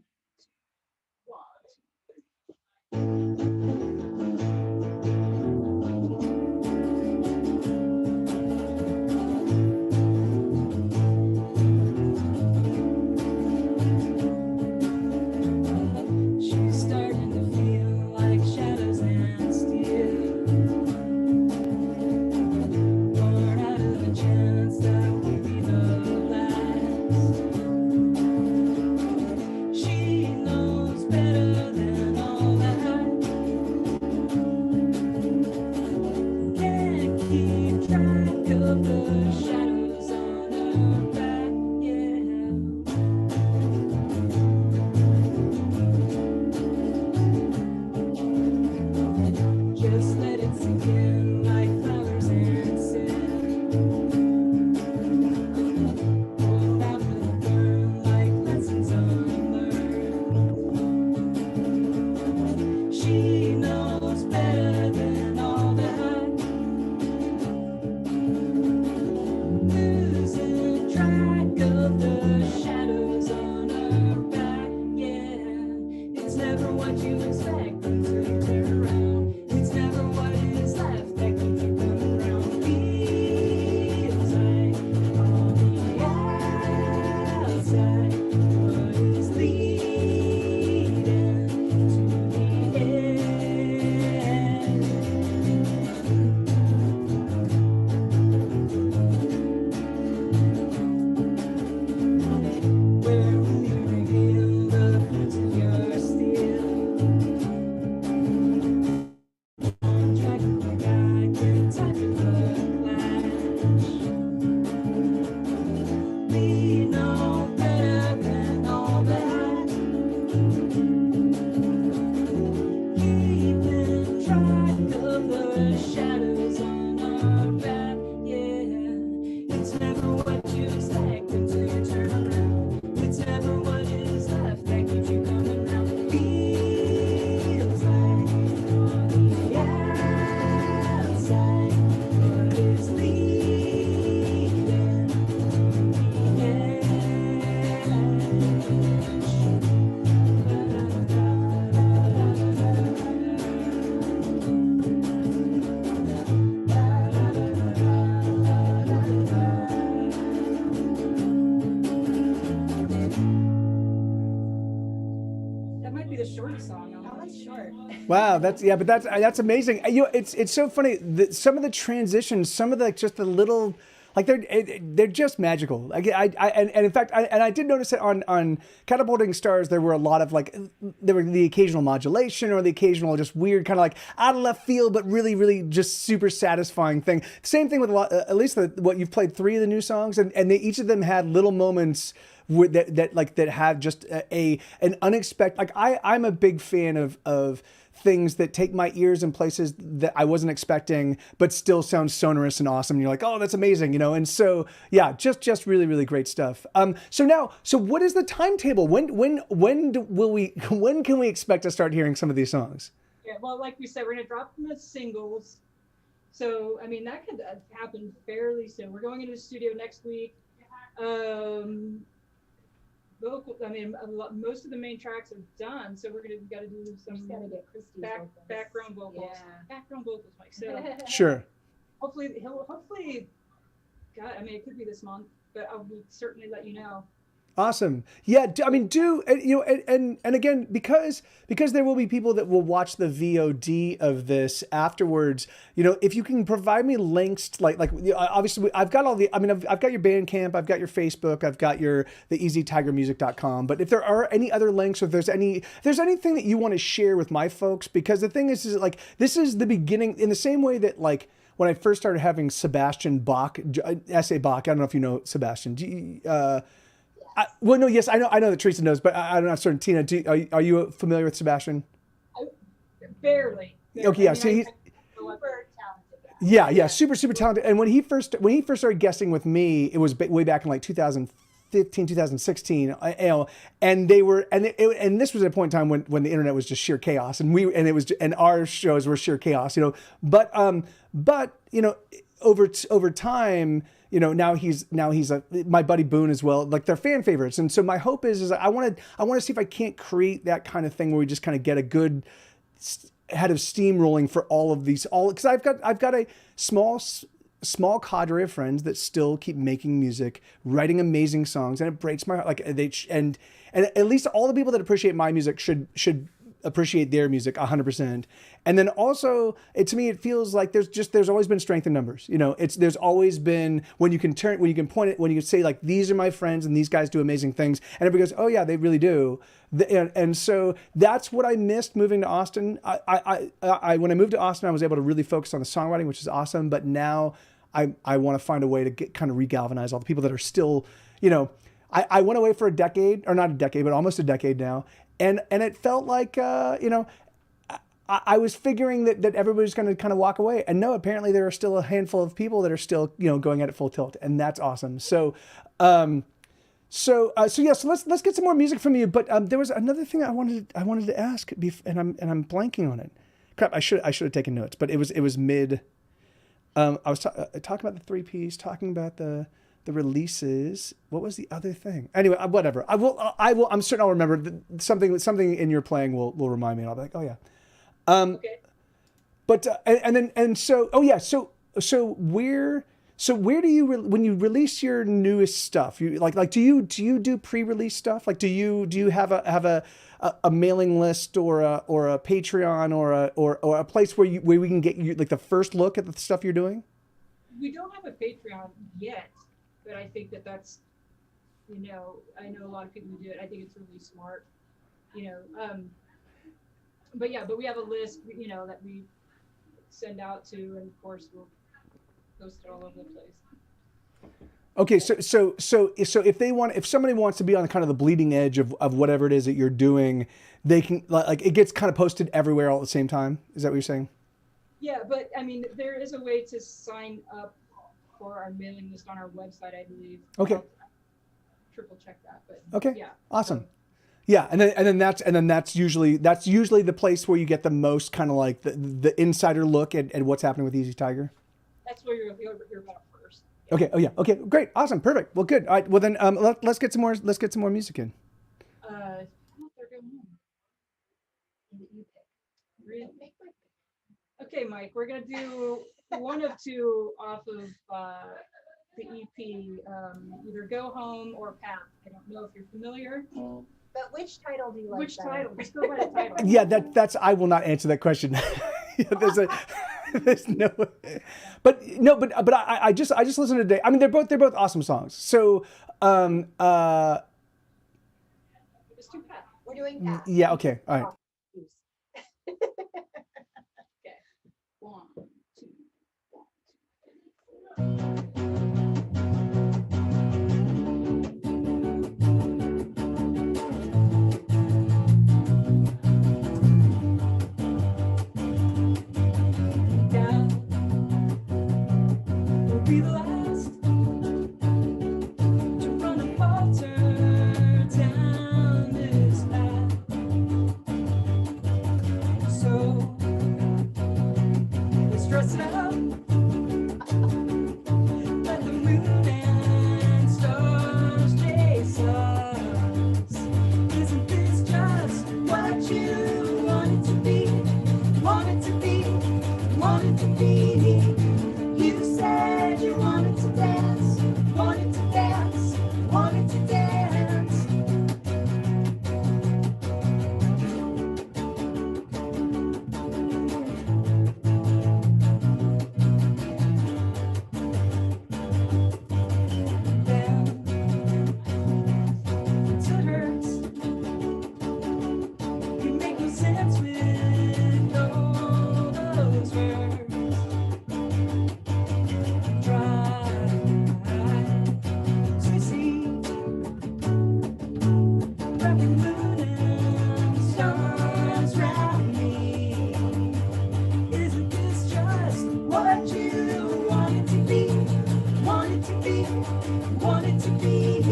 She's starting to feel like shadows and steel. Born out of a chance that will be the last. She knows better than all that. Can't keep track of the shadows on her back, yeah. Just let it sink in like flowers and sin. Hold out for the burn like lessons unlearned. She knows better than all that. Losing track of the shadows on her back, yeah. It's never what you expect until you turn around. It's never what is left that keeps you coming round. Feels like on the outside, what is leading to the end? Where will you reveal the fruits of your steel? On track like I can type in the flash. We know better than all that. Keeping track of the shadows on our back, yeah. It's never what you expect until you turn around. It's never what is left that keeps you coming round. Feels like on the outside, what is leading to the edge. That might be the shortest song on
Oh, that's short.
Wow, that's amazing. It's so funny that some of the transitions, some of the just the little Like they're just magical. Like and in fact, I did notice that on Catapulting Stars there were a lot of like there were the occasional modulation or the occasional just weird kind of like out of left field, but really just super satisfying thing. Same thing with a lot, at least what you've played 3 of the new songs, and they, each of them had little moments that have just an unexpected. Like I'm a big fan of things that take my ears in places that I wasn't expecting, but still sound sonorous and awesome. And you're like, oh, that's amazing, you know? And so, yeah, just really great stuff. So what is the timetable? When can we expect to start hearing some of these songs?
Yeah, well, like we said, we're gonna drop them as singles. So, I mean, that could happen fairly soon. We're going into the studio next week. Most of the main tracks are done, so we got to do some
Gotta get Christy's vocals.
background vocals.
Yeah.
Background vocals, Mike. So
Sure.
hopefully, God, I mean, it could be this month, but I will certainly let you know.
Awesome. Yeah. I mean, and again, because there will be people that will watch the VOD of this afterwards, you know, if you can provide me links to obviously I've got all the, I mean, I've got your Bandcamp, I've got your Facebook, I've got the easytigermusic.com, but if there are any other links, or if there's anything that you want to share with my folks, because the thing is like, this is the beginning in the same way that like, when I first started having Sebastian Bach, S.A. Bach, I don't know if you know Sebastian. Well, no, yes, I know that Teresa knows, but I'm not certain. Tina, are you familiar with Sebastian?
Barely.
Okay, yeah. So he's
Super talented.
yeah, super talented. And when he first started guesting with me, it was way back in like 2015, 2016. You know, and they were, and this was at a point in time when the internet was just sheer chaos, and our shows were sheer chaos. You know, but you know, over time. You know, now he's my buddy Boone as well. Like they're fan favorites, and so my hope is I want to see if I can't create that kind of thing where we just kind of get a good head of steam rolling for all of these. Because I've got a small cadre of friends that still keep making music, writing amazing songs, and it breaks my heart. Like and at least all the people that appreciate my music should appreciate their music 100%. And then also, to me, it feels like there's always been strength in numbers. You know, there's always been when you can point it, when you can say like, these are my friends and these guys do amazing things, and everybody goes, oh yeah, they really do. And so that's what I missed moving to Austin. I when I moved to Austin, I was able to really focus on the songwriting, which is awesome. But now I want to find a way to kind of regalvanize all the people that are still, you know, I went away for a decade, or not a decade, but almost a decade now. And it felt like, you know, I was figuring that everybody's going to kind of walk away. And no, apparently there are still a handful of people that are still, you know, going at it full tilt. And that's awesome. So yeah, so let's get some more music from you. But there was another thing I wanted to ask, and I'm blanking on it. Crap, I should have taken notes, but it was mid. I was talking about the 3Ps, talking about the releases. What was the other thing? Anyway, whatever. I'm certain I'll remember. Something in your playing will remind me, and I'll be like, oh yeah.
Okay.
But where do you when you release your newest stuff? You like do you do pre-release stuff? Like do you have a mailing list or a Patreon or a place where we can get you like the first look at the stuff you're doing?
We don't have a Patreon yet, but I think that's, you know, I know a lot of people who do it. I think it's really smart, you know. But we have a list, you know, that we send out to, and of course we'll post it all over the place.
Okay, so if somebody wants to be on kind of the bleeding edge of whatever it is that you're doing, they can like it gets kind of posted everywhere all at the same time. Is that what you're saying?
Yeah, but I mean, there is a way to sign up for our mailing list on our website, I believe.
Okay.
I'll triple check that, but
okay.
Yeah.
Awesome.
So,
yeah, and then that's usually the place where you get the most kind of like the insider look at what's happening with Easy Tiger.
that's where you're about first.
Okay. Oh yeah. Okay. Great. Awesome. Perfect. Well, good. All right. Well then, let's get some more music in.
They're going home. Really? Okay, Mike. We're gonna do one of two off of the EP. Either Go Home or Path. I don't know if you're familiar.
But which title do you like?
Which
better?
title? Just go by the title.
Yeah. That's. I will not answer that question. There's no way. But no, but I just listened to Day. I mean, they're both awesome songs. So
It's too bad.
We're doing that.
yeah, okay, all right.
Okay. 1, 2, 1. Down will be the last to run and falter down this path. So let's dress it up. Let the moon and stars chase us. Isn't this just what you wanted to be? Wanted to be, wanted to be. You said you wanted to dance, wanted to dance, wanted to dance. Then, until it hurts, you make no sense with all those words. Try to see every moon and stars round me. Isn't this just what you wanted to be? Wanted to be, wanted to be.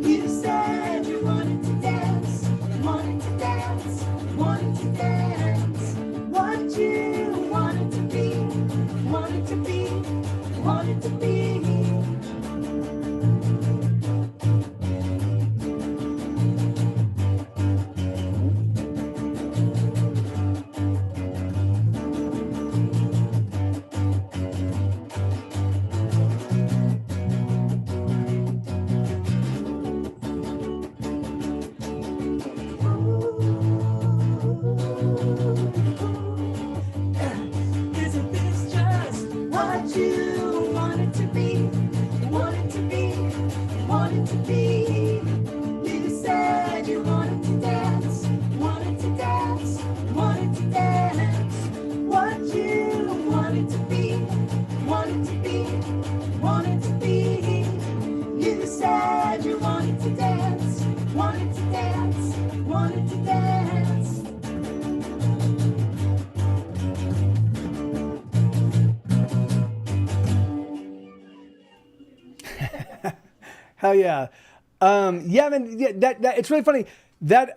You said you wanted to dance, wanted to dance, wanted to dance. What you wanted to be, wanted to be, wanted to be. Isn't this just what you wanted to be? Wanted to be, wanted to be. You said you wanted to dance, wanted to dance, wanted to dance. What you wanted to be, wanted to be, wanted to be. You said you wanted to dance, wanted to dance, wanted to dance.
Hell yeah. Yeah, man, yeah, that it's really funny that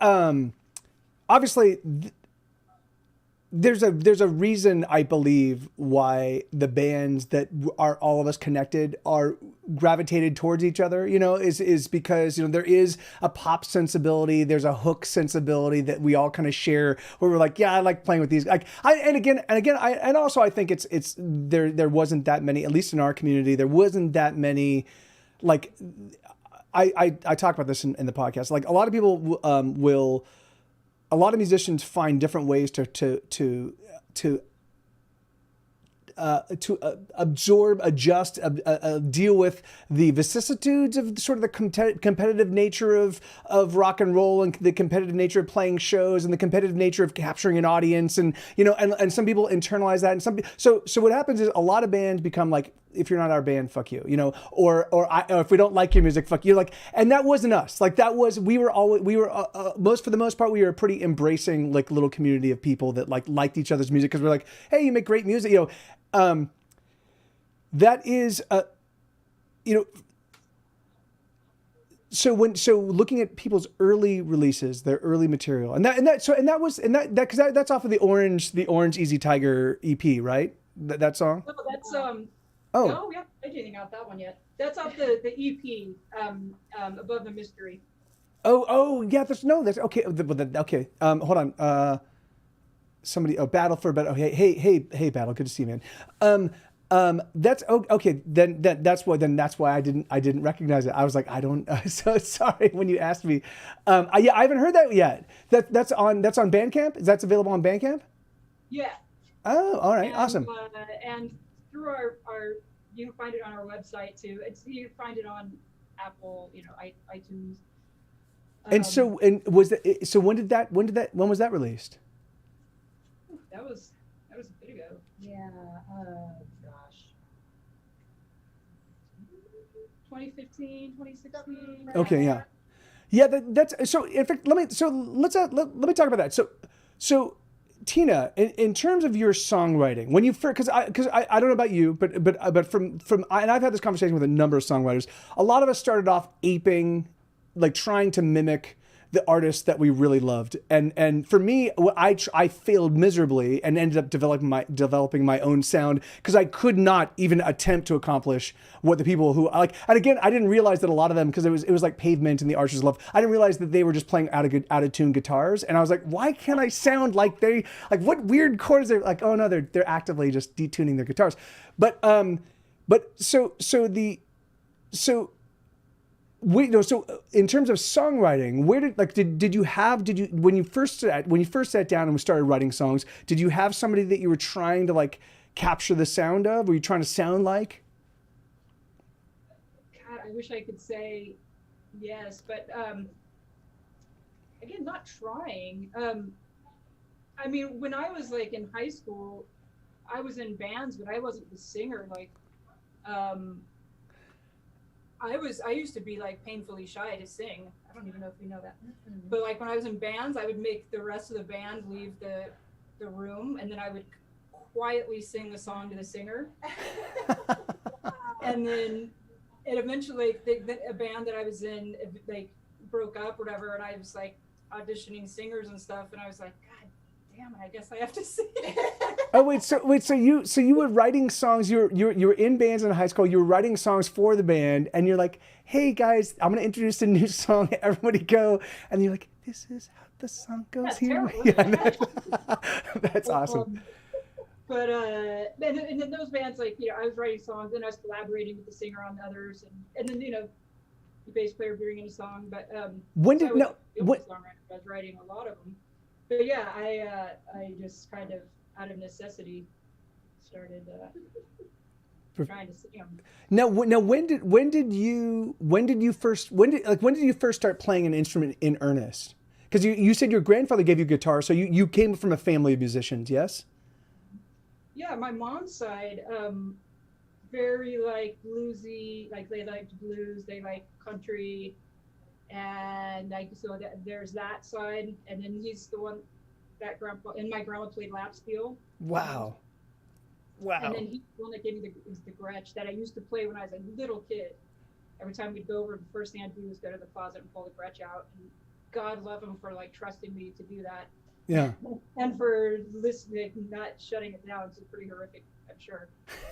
obviously there's a reason, I believe, why the bands that are all of us connected are gravitated towards each other, you know, is because, you know, there is a pop sensibility, there's a hook sensibility that we all kind of share, where we're like, yeah, I like playing with these. Like, I also think it's there wasn't that many, at least in our community, there wasn't that many, like, I talk about this in the podcast. Like, a lot of people a lot of musicians find different ways to absorb, adjust, deal with the vicissitudes of sort of the competitive nature of rock and roll, and the competitive nature of playing shows, and the competitive nature of capturing an audience, and, you know, and some people internalize that, and so what happens is a lot of bands become like, if you're not our band, fuck you, you know, or if we don't like your music, fuck you. Like, and that wasn't us. Like, that was, we were for the most part, we were a pretty embracing, like, little community of people that liked each other's music, because we're like, hey, you make great music, you know. That is, you know, so looking at people's early releases, their early material, because that's off of the Orange Easy Tiger EP, right? That song.
No, that's
Oh.
No, we haven't played anything off that one yet. That's off the EP, Above the Mystery.
Oh, yeah. That's okay. Okay. Hold on. Somebody. Oh, Battle for Battle. Hey, Battle. Good to see you, man. That's okay. Then that's why I didn't recognize it. I was like, I don't. So sorry when you asked me. I haven't heard that yet. That's on Bandcamp. That's available on Bandcamp.
Yeah.
Oh, all right,
And,
awesome.
And through our, you can find it on our website too. You can find it on Apple, iTunes.
And so, and was that so? When was that released?
That was a bit ago.
Yeah. Gosh.
2015, 2016.
Okay, yeah, yeah. That's so. In fact, let's let me talk about that. So Tina, in terms of your songwriting, when you first, because I don't know about you, but and I've had this conversation with a number of songwriters. A lot of us started off aping, like trying to mimic the artists that we really loved, and for me, I failed miserably and ended up developing my own sound because I could not even attempt to accomplish what the people who like. And again, I didn't realize that a lot of them, because it was like Pavement and the Archers of Love. I didn't realize that they were just playing out of tune guitars, and I was like, why can't I sound like they like what weird chords they're like? Oh no, they're actively just detuning their guitars. But wait, no. So in terms of songwriting, where did you when you first sat down and started writing songs, did you have somebody that you were trying to like capture the sound of? Were you trying to sound like?
God, I wish I could say yes, but again, not trying. I mean, when I was like in high school, I was in bands, but I wasn't the singer. Like, I used to be like painfully shy to sing. I don't even know if you know that. But like when I was in bands, I would make the rest of the band leave the room, and then I would quietly sing the song to the singer. And then it eventually, a band that I was in, like broke up or whatever, and I was like auditioning singers and stuff, and I was like, God damn it, I guess I have to sing.
Oh wait, so you were writing songs. You were in bands in high school. You were writing songs for the band, and you're like, "Hey guys, I'm gonna introduce a new song. Everybody go!" And you're like, "This is how the song goes
That's
here."
terrible.
Yeah, that's awesome.
But and then those bands, like I was writing songs, and I was collaborating with the singer on others, and then the bass player bringing a song. But
When
so
did
I was
no?
the only
What?
songwriter. I was writing a lot of them. But yeah, I just kind of out of necessity started trying to sing them.
Now, when did you first start playing an instrument in earnest? Because you said your grandfather gave you guitar, so you came from a family of musicians, yes?
Yeah, my mom's side, very like bluesy, like they liked blues, they like country, and there's that side, and then he's the one that grandpa and my grandma played lap steel.
Wow.
And then he's the one that gave me the Gretsch that I used to play when I was a little kid. Every time we'd go over, the first thing I'd do was go to the closet and pull the Gretsch out. And God love him for like trusting me to do that.
Yeah.
And for listening, not shutting it down. It's pretty horrific, I'm sure.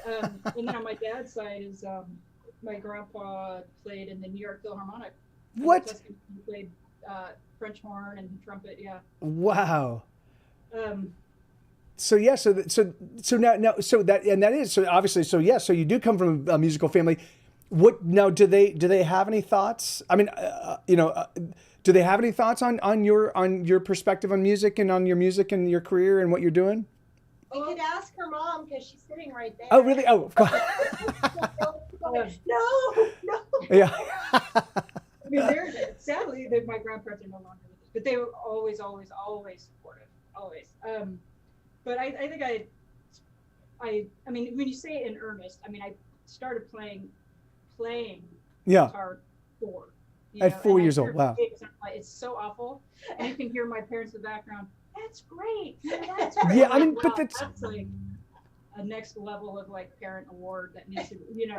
And then on my dad's side is my grandpa played in the New York Philharmonic.
What?
He played French horn and trumpet. Yeah.
Wow.
Um,
So yeah, so obviously, so you do come from a musical family. What now? Do they have any thoughts? I mean, do they have any thoughts on your perspective on music and on your music and your career and what you're doing?
We could ask her mom because she's sitting right there.
Oh really? Oh, of course.
No.
Yeah.
I mean, sadly, my grandparents are no longer with us, but they were always supportive, always. But I think I mean, when you say it in earnest, I mean, I started playing
Yeah.
guitar
At 4 years old.
hear
Wow.
kids, and I'm like, it's so awful, and you can hear my parents in the background. That's great. That's great.
Yeah, I
I'm
mean,
like,
but
wow,
that's
like a next level of like parent award that needs to,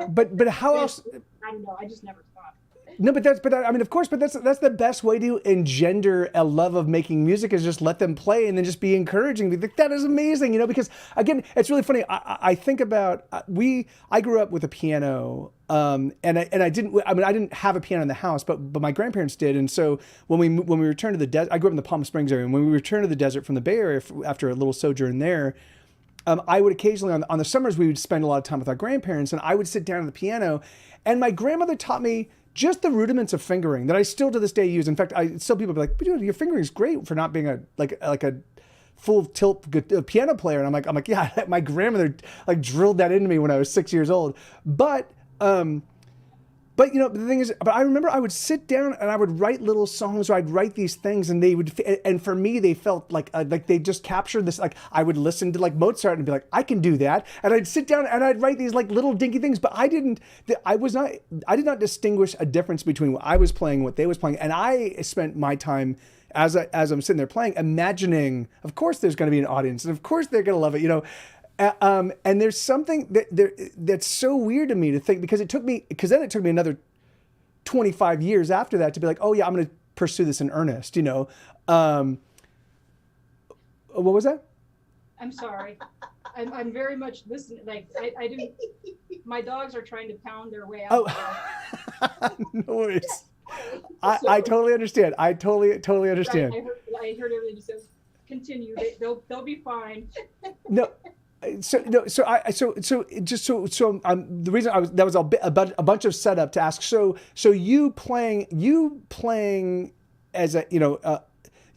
But how else?
I don't know. I just never thought.
No, I mean, of course, but that's the best way to engender a love of making music is just let them play and then just be encouraging. Be like, that is amazing, because again, it's really funny. I think about I grew up with a piano, and I didn't have a piano in the house, but my grandparents did, and so when we returned to the desert, I grew up in the Palm Springs area, and when we returned to the desert from the Bay Area after a little sojourn there. I would occasionally, on the summers, we would spend a lot of time with our grandparents, and I would sit down at the piano, and my grandmother taught me just the rudiments of fingering that I still to this day use. In fact, people be like, "But dude, your fingering is great for not being a full tilt piano player. And I'm like, yeah, my grandmother like drilled that into me when I was 6 years old. But you know, the thing is, but I remember I would sit down and I would write little songs, or I'd write these things, and and for me, they felt like they just captured this. Like I would listen to like Mozart and be like, I can do that, and I'd sit down and I'd write these like little dinky things, but I did not distinguish a difference between what I was playing, what they was playing, and I spent my time as I'm sitting there playing, imagining, of course, there's going to be an audience, and of course they're going to love it, you know. And there's something that's so weird to me to think, because then it took me another 25 years after that to be like, oh yeah, I'm going to pursue this in earnest, you know. What was that?
I'm sorry. I'm very much listening. Like I do. My dogs are trying to pound their way out.
Oh, no worries. I totally understand. I totally understand.
I heard everything you said. Continue. They'll be fine.
No. So the reason that was a bunch of setup to ask. So you playing as a, you know,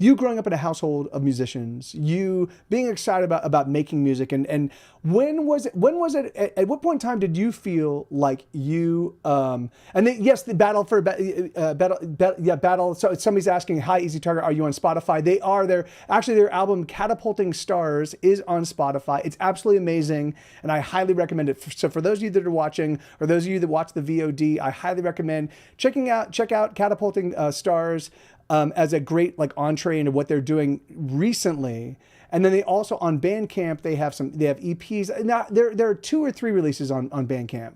you growing up in a household of musicians, you being excited about making music, and when was it at what point in time did you feel like you and then, yes, the battle. So somebody's asking, hi Easy Target, are you on Spotify? They are. Their album Catapulting Stars is on Spotify. It's absolutely amazing, and I highly recommend it. So for those of you that are watching, or those of you that watch the VOD, I highly recommend check out Catapulting Stars. As a great like entree into what they're doing recently. And then they also on Bandcamp, they have EPs. Now there are 2 or 3 releases on Bandcamp.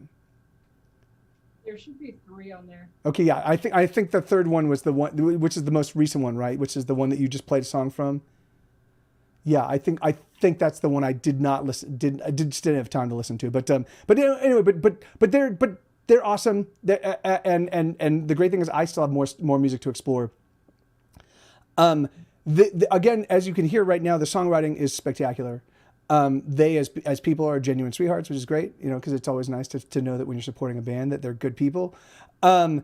There should be 3 on there.
Okay, yeah, I think the third one was the one, which is the most recent one, right? Which is the one that you just played a song from. Yeah, I think that's the one I did not listen. Just didn't have time to listen to. But anyway, they're awesome. And the great thing is I still have more music to explore. Again, as you can hear right now, the songwriting is spectacular. They as people are genuine sweethearts, which is great, you know, because it's always nice to know that when you're supporting a band that they're good people. And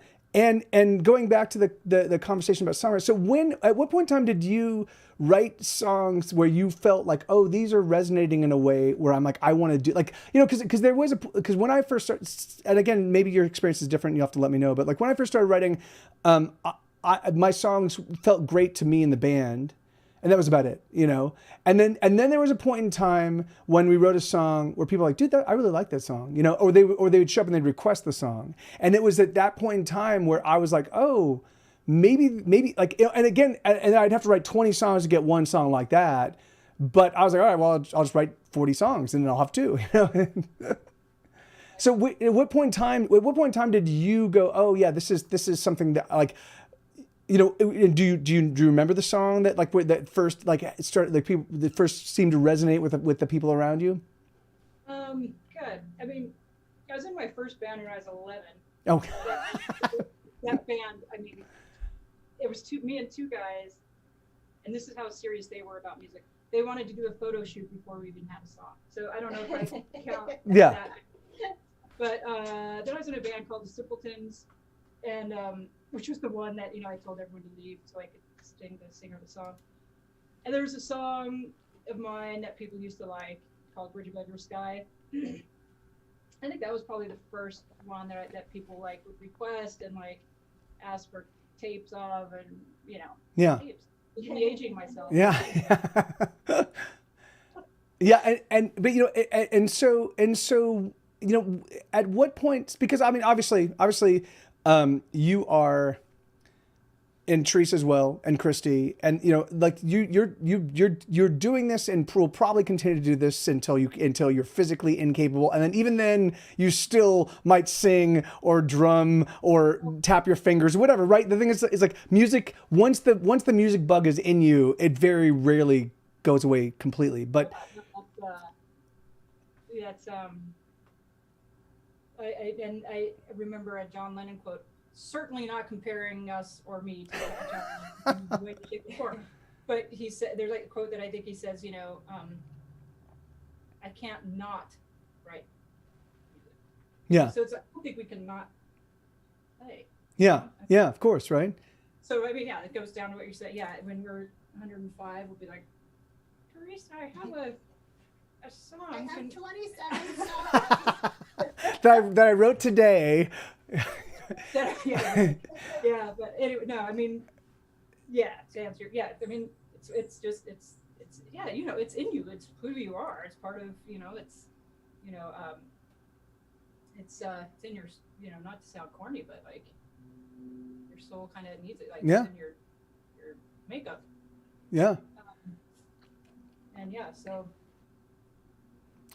going back to the conversation about songwriting. So at what point in time did you write songs where you felt like, oh, these are resonating in a way where I'm like, I want to do, like, you know, because when I first started, and again, maybe your experience is different, you have to let me know, but like when I first started writing, my songs felt great to me in the band, and that was about it, you know. And then there was a point in time when we wrote a song where people were like, dude, I really like that song, you know, or they would show up and they'd request the song, and it was at that point in time where I was like, oh, maybe like, you know, and again, and I'd have to write 20 songs to get one song like that, but I was like, all right, well, I'll just write 40 songs and then I'll have 2, you know. So at what point in time did you go, oh yeah, this is something that like, you know, do you remember the song that like that first like started, like people that first seemed to resonate with the people around you?
Good. I mean, I was in my first band when I was 11.
Oh.
That band, I mean, it was me and 2 guys, and this is how serious they were about music. They wanted to do a photo shoot before we even had a song. So I don't know if I can count
yeah.
that. But then I was in a band called the Simpletons, and which was the one that, you know, I told everyone to leave so I could sing the singer of the song. And there was a song of mine that people used to like called Bridge Above Your Sky. I think that was probably the first one that people like would request and like ask for tapes of, and you know,
yeah,
tapes. De-aging myself.
Yeah. Yeah, but you know, and so you know, at what point? Because I mean, obviously, you are in Teresa as well, and Christy, and you know, like you're doing this, and will probably continue to do this until you're physically incapable, and then even then, you still might sing or drum or tap your fingers, whatever. Right? The thing is like music. Once the music bug is in you, it very rarely goes away completely. But
that's I remember a John Lennon quote. Certainly not comparing us or me to John Lennon way, shape, or form. But he said, there's like a quote that I think he says, you know, I can't not write music.
Yeah.
So it's, I don't think we can not play.
Yeah. Yeah. Of course. Right.
So I mean, yeah, it goes down to what you said. Yeah, when we're 105, we'll be like, Carice, I have a song.
I have
Can-
27 songs.
that I wrote today.
yeah, but anyway, no, I mean, yeah, to answer, yeah, I mean, it's just, it's, yeah, you know, it's in you, it's who you are, it's part of, you know, it's, you know, it's in your, you know, not to sound corny, but like, your soul kind of needs it, like,
Yeah.
it's in your makeup,
Yeah.
and yeah, so,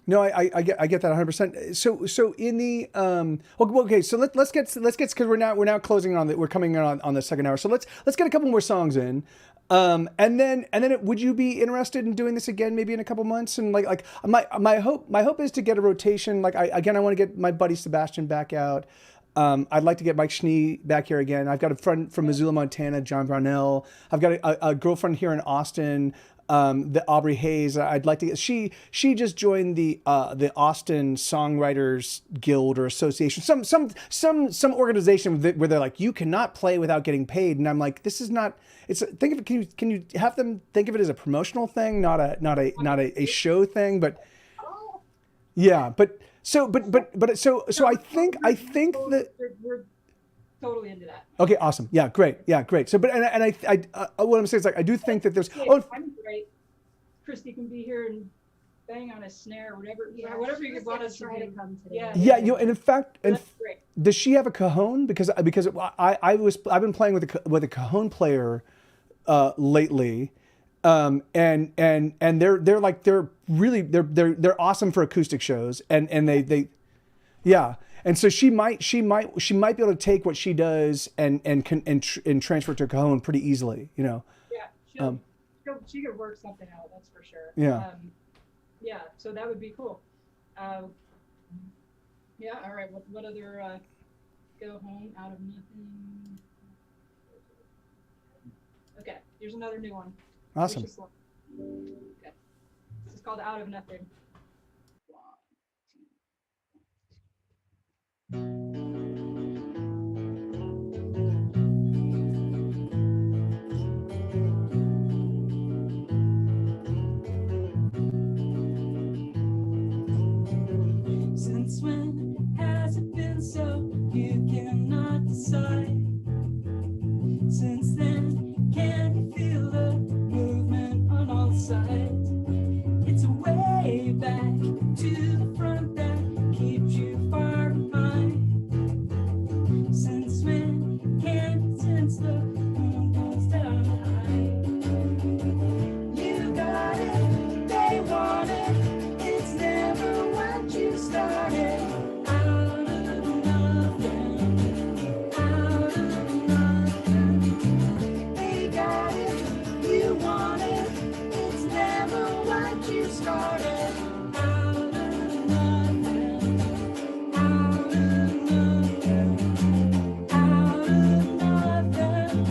No, I get that 100%. So in the okay, so let's get because we're now closing on we're coming on the second hour. So let's get a couple more songs in, and then would you be interested in doing this again maybe in a couple months? And like my hope is to get a rotation. Like I want to get my buddy Sebastian back out. I'd like to get Mike Schnee back here again. I've got a friend from Missoula, Montana, John Brownell. I've got a girlfriend here in Austin. The Aubrey Hayes. I'd like to get. She just joined the Austin Songwriters Guild or Association. Some organization where they're like, you cannot play without getting paid. And I'm like, this is not. It's think of it. Can you have them think of it as a promotional thing, not a show thing? But yeah, but so I think that.
we're totally into that.
Okay, awesome. Yeah, great. So, but and I what I'm saying is like I do think that there's.
Yeah,
Oh,
I'm great. Christy can be here and bang on a snare, whatever,
Yeah,
whatever
she
you
was
want
gonna
us to
try to
do.
come today.
Yeah,
yeah, you know, and in fact,
That's great.
does she have a cajon? Because I've been playing with a cajon player lately, and they're awesome for acoustic shows, and they yeah. And so she might be able to take what she does and transfer it to cajon pretty easily, you know.
Yeah, she could work something out. That's for sure.
Yeah.
Yeah. So that would be cool. Yeah. All right. What other go home out of nothing? Okay. Here's another new one.
Awesome.
Vicious Love. Okay. This is called Out of Nothing. Since when has it been so you cannot decide? Since then, can you feel the movement on all sides? It's a way back to the front that keeps you far behind. Since when can you sense the moon goes down high? You got it, they want it, it's never what you started. Out of nothing, out of nothing. They got it, you want it, it's never what you started. Out of nothing, out of nothing, out of nothing.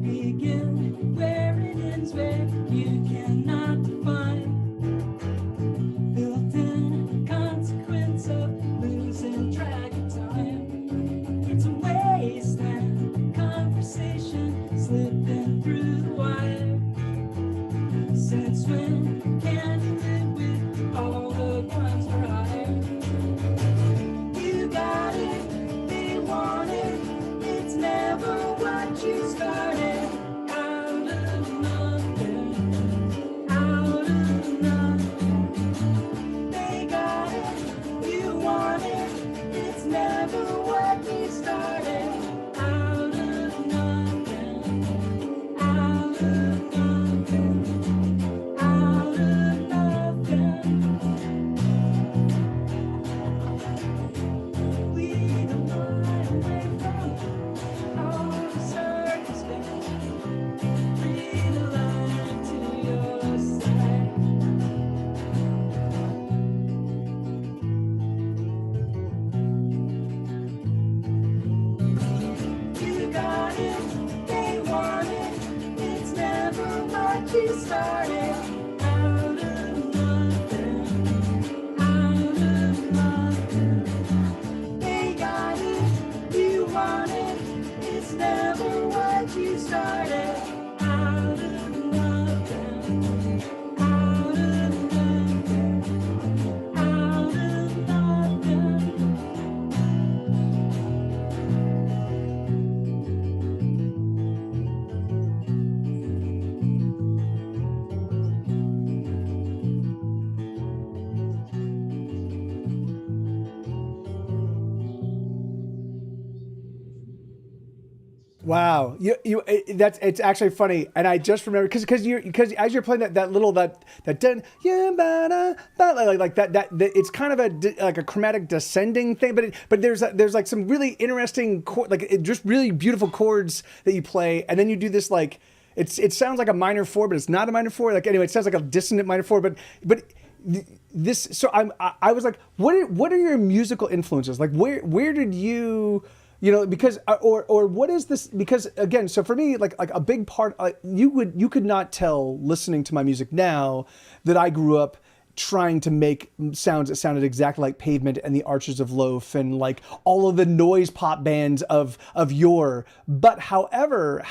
Begin where it ends, where you cannot define. Built-in consequence of losing track of time. It's a wasteland conversation slipping through the wire. Since when can you live with all the guns for hire? You got it, they want it, it's never what you started. Out of nothing, out of nothing. They got it, you want it, it's never what you started. Out of nothing, out of nothing, out of nothing. We don't run away from all the circumstance. Breathe a line to your side. You got it, they want it, it's never what you started. Out of nothing, out of nothing. They
Wow, that's it's actually funny, and I just remember because as you're playing that little that dun, yeah, like that it's kind of like a chromatic descending thing, but there's like some really interesting just really beautiful chords that you play, and then you do this like it sounds like a minor four, but it's not a minor four. Like anyway, it sounds like a dissonant minor four, but this. So I was like, what are your musical influences? Like where did you? Because or what is this? Because again, so for me, like a big part, you could not tell listening to my music now that I grew up trying to make sounds that sounded exactly like Pavement and the Archers of Loaf and like all of the noise pop bands of yore. But however,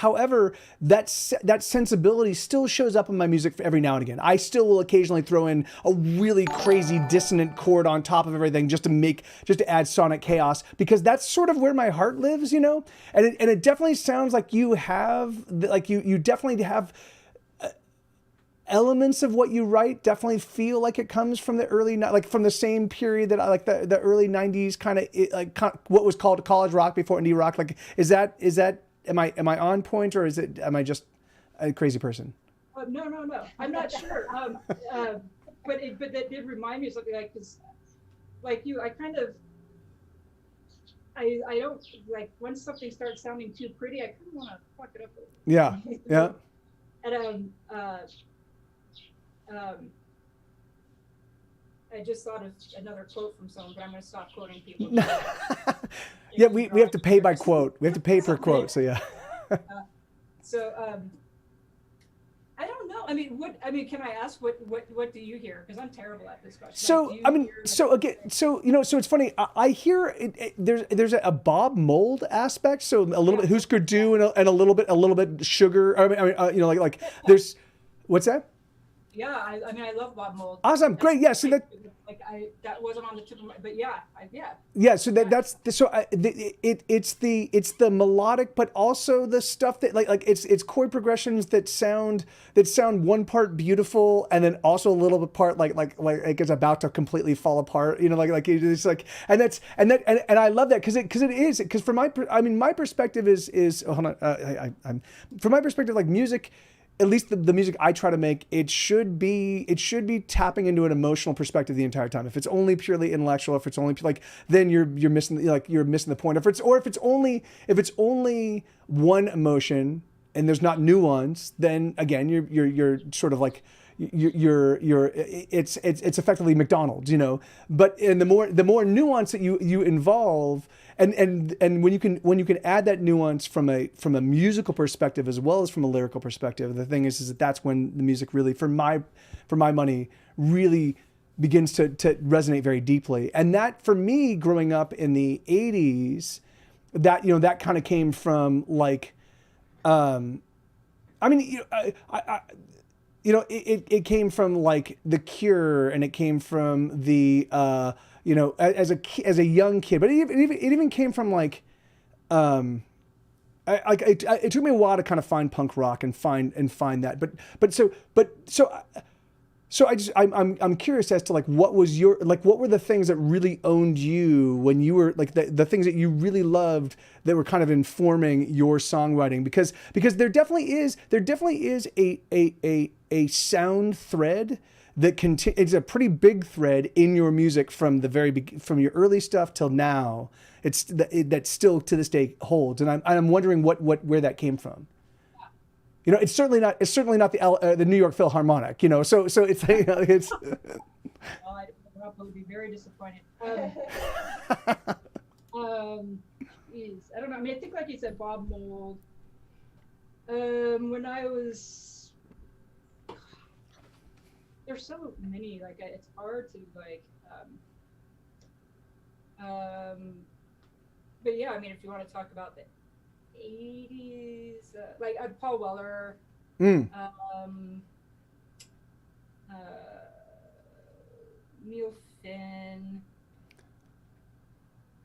that sensibility still shows up in my music every now and again. I still will occasionally throw in a really crazy dissonant chord on top of everything just to add sonic chaos, because that's sort of where my heart lives, And it definitely sounds like you definitely have elements of what you write definitely feel like it comes from the early, like from the same period that I like the early 90s kind of like what was called college rock before indie rock. Like, is that, am I on point, or am I just a crazy person?
No. I'm not sure. But that did remind me of something, like, cause like you, I kind of, I don't like when something starts sounding too pretty, I kind of want to fuck it up a little.
Yeah. Yeah.
And I just thought of another quote from someone, but I'm going to stop quoting people.
Yeah, we have to pay by quote. We have to pay per quote. So yeah.
I don't know. I mean, can I ask what do you hear? Because I'm terrible at this question.
So
Like,
I mean, so again, so so it's funny. I hear there's a Bob Mould aspect. So a little bit Husker Du and a little bit Sugar. I mean, like there's what's that?
Yeah, I mean, I love Bob Mould.
Awesome, great. Yeah, so that
that wasn't on the tip of my, but yeah.
Yeah, so it's the melodic, but also the stuff that like it's chord progressions that sound one part beautiful, and then also a little bit part like it's about to completely fall apart. Like it's like and I love that because from my perspective is hold on, I'm from my perspective, like music. At least the music I try to make, it should be tapping into an emotional perspective the entire time. If it's only purely intellectual, if it's only like, then you're missing the point. If it's only one emotion and there's not nuance, then again you're sort of like it's effectively McDonald's, But and the more nuance that you involve. And when you can add that nuance from a musical perspective as well as from a lyrical perspective, the thing is that that's when the music really, for my money, really begins to resonate very deeply. And that for me, growing up in the 80s, that kind of came from like, it came from like The Cure, and it came from the as a young kid, but it even came from like, it took me a while to kind of find punk rock and find that, I'm curious as to like what were the things that really owned you when you were like the things that you really loved that were kind of informing your songwriting, because there definitely is a sound thread that it's a pretty big thread in your music from from your early stuff till now. That still to this day holds, and I'm wondering where that came from. It's certainly not the New York Philharmonic. So it's it's.
Well, I would be very disappointed. Geez, I don't know. I mean, I think like you said, Bob Mould. When I was. There's so many, like it's hard to like, but yeah, I mean, if you want to talk about the 80s, like Paul Weller, Neil Finn,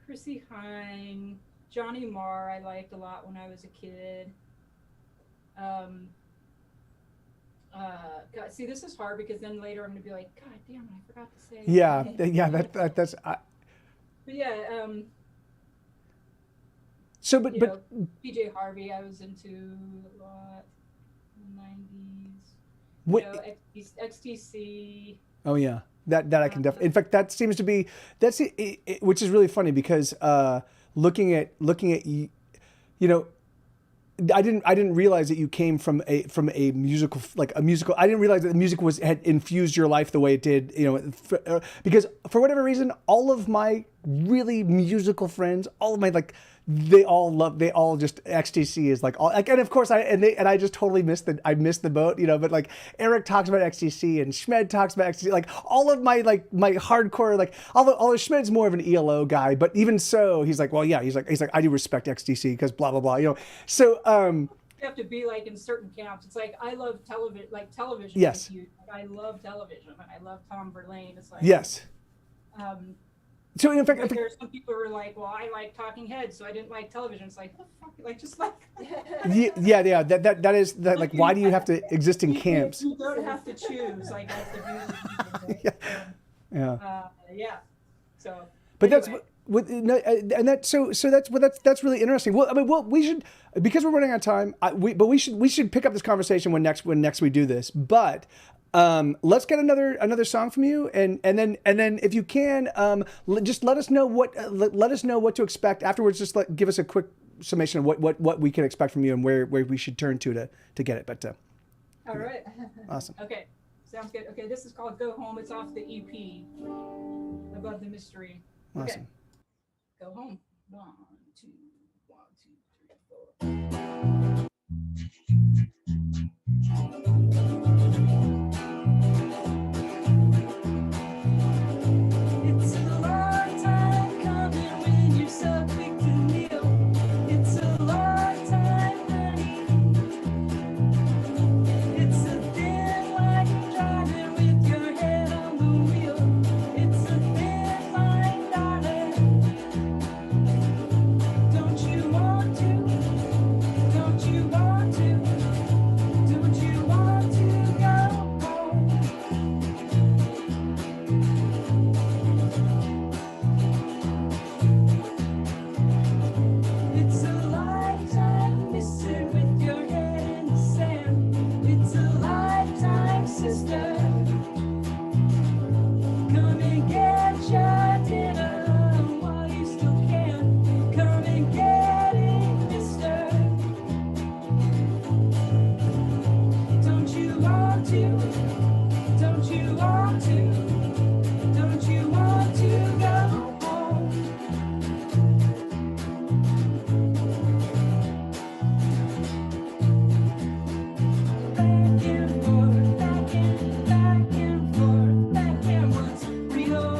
Chrissy Hine, Johnny Marr, I liked a lot when I was a kid. God, see, this is hard because then later I'm gonna be like, God damn it, I forgot to say.
Yeah, that's.
But yeah,
So,
You
but
know, PJ Harvey, I was into a lot in the 90s.
what?
You know, XTC.
Oh yeah, that I can definitely. In fact, that seems to be which is really funny because looking at you know, I didn't realize that you came from a musical, like a musical. I didn't realize that the music had infused your life the way it did. You know, because for whatever reason, all of my really musical friends, all of my like. They all just XTC is like all like, and of course I just totally missed the boat, you know, but like Eric talks about XTC and Schmed talks about XTC, like all of my my hardcore, like although Schmed's more of an ELO guy, but even so he's like, well yeah, he's like I do respect XTC because blah blah blah, you know. So
You have to be like in certain camps. It's like I love television, like television.
Yes.
Like, I love television, and I love Tom Verlaine. It's like
yes.
Um,
So in fact,
Like there are some people who are like, well, I like Talking Heads, so I didn't like television. It's like, oh, fuck, like just like.
yeah, that is that. Like, why do you have to exist in camps?
You don't have to choose. Like that's the beauty.
Yeah.
Yeah. So.
But that's
anyway.
what no, and that so that's really interesting. Well, I mean, we should, because we're running out of time. We should pick up this conversation when next we do this. But let's get another song from you, and then if you can, just let us know what to expect afterwards. Just give us a quick summation of what we can expect from you and where we should turn to get it. But
All right.
awesome.
Okay. Sounds good. Okay, this is called "Go Home." It's off the EP, Above the Mystery. Okay.
Awesome.
Go home. 1, 2, 1, 2, 3, 4. It's a long time coming when you're so quick to kneel. It's a long time, honey. It's a thin line driving with your head on the wheel. It's a thin line, darling. Don't you want to? Don't you want to? Don't you want to go home? It's a lifetime mister with your head in the sand. It's a lifetime sister. Come and get your dinner while you still can. Come and get it, mister. Don't you want to? Don't you want to? Don't you want to go home? Back and forth, back and forth, back and what's real?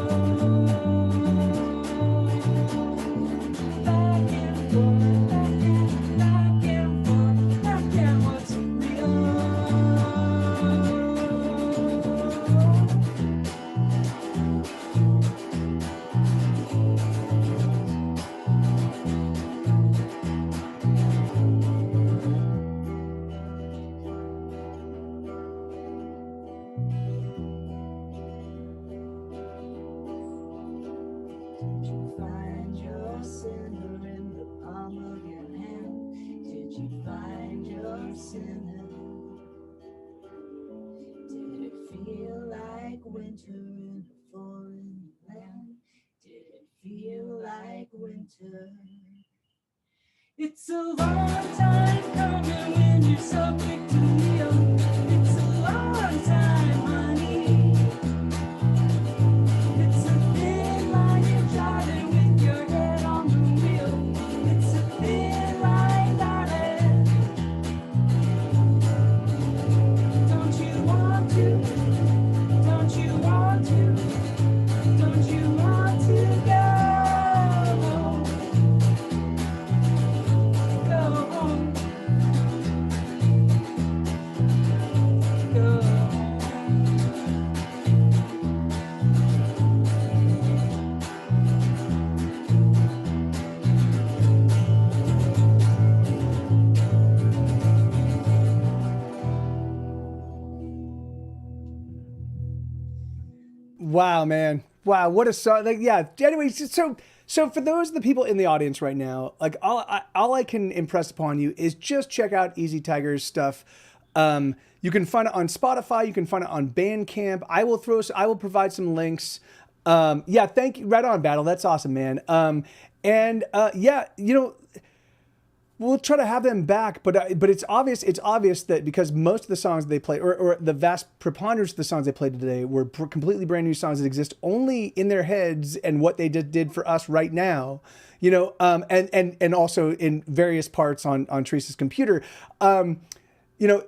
Back and forth, back and forth, back and what's real? Did you find your sinner in the palm of your hand? Did you find your sinner? Did it feel like winter in a foreign land? Did it feel like winter? It's a long time coming when you're so quick to kneel. It's a long time, honey. It's a thin line you're driving with your head on the wheel. It's a thin line, darling. Don't you want to? Don't you want to? Don't you want to go home? Go home. Go home.
Wow, man. Wow, what a song. Like, yeah. Anyways, So for those of the people in the audience right now, like all I can impress upon you is just check out Easy Tiger's stuff. You can find it on Spotify. You can find it on Bandcamp. I will provide some links. Yeah, thank you. Right on, Battle. That's awesome, man. Yeah, you know, we'll try to have them back, but it's obvious that because most of the songs they play, or the vast preponderance of the songs they played today, were completely brand new songs that exist only in their heads and what they did for us right now, you know, and also in various parts on Teresa's computer, you know.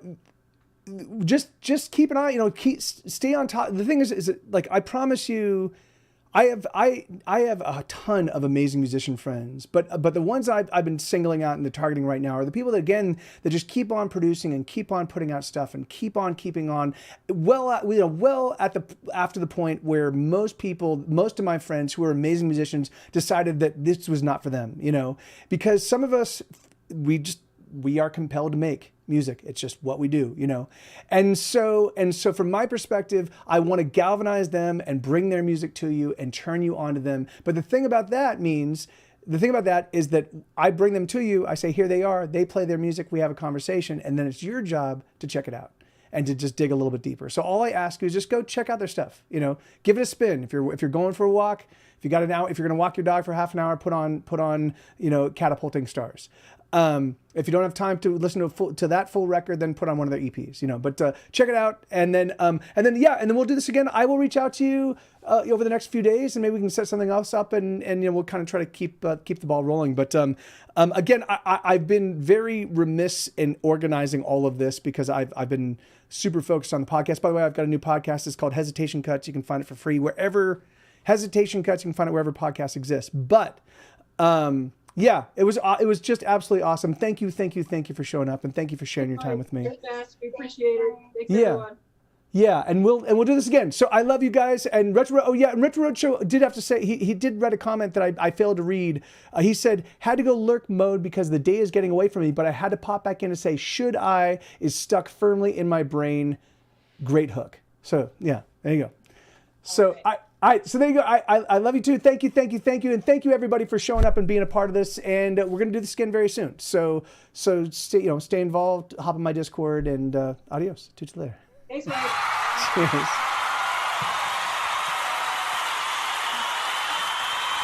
Just keep an eye, you know, stay on top. The thing is like, I promise you, I have a ton of amazing musician friends, but the ones I've been singling out and targeting right now are the people that, again, that just keep on producing and keep on putting out stuff and keep on keeping on after the point where most of my friends who are amazing musicians decided that this was not for them, you know, because some of us, we are compelled to make music. It's just what we do, you know? And so from my perspective, I want to galvanize them and bring their music to you and turn you on to them. But the thing about that is that I bring them to you. I say, here they are. They play their music. We have a conversation. And then it's your job to check it out and to just dig a little bit deeper. So all I ask you is just go check out their stuff, you know, give it a spin. If you're going for a walk, if you got an hour, if you're going to walk your dog for half an hour, put on, you know, Catapulting Stars. If you don't have time to listen to that full record, then put on one of their EPs, you know, but check it out. And then we'll do this again. I will reach out to you over the next few days, and maybe we can set something else up, and you know, we'll kind of try to keep the ball rolling. But again, I've been very remiss in organizing all of this because I've been super focused on the podcast. By the way, I've got a new podcast. It's called Hesitation Cuts. You can find it for free wherever Hesitation Cuts. You can find it wherever podcasts exist. But yeah, it was just absolutely awesome. Thank you for showing up, and thank you for sharing your time with me.
We appreciate it. Thanks,
Yeah.
everyone.
Yeah, and we'll do this again. So I love you guys. And Retro Roadshow did have to say, he did read a comment that I failed to read. He said, had to go lurk mode because the day is getting away from me, but I had to pop back in to say, should I is stuck firmly in my brain. Great hook. So yeah, there you go. So so there you go. I love you too. Thank you. And thank you everybody for showing up and being a part of this. And we're going to do this again very soon. So stay involved, hop on my Discord, and adios. Talk to you later.
Thanks, Mike.
Cheers.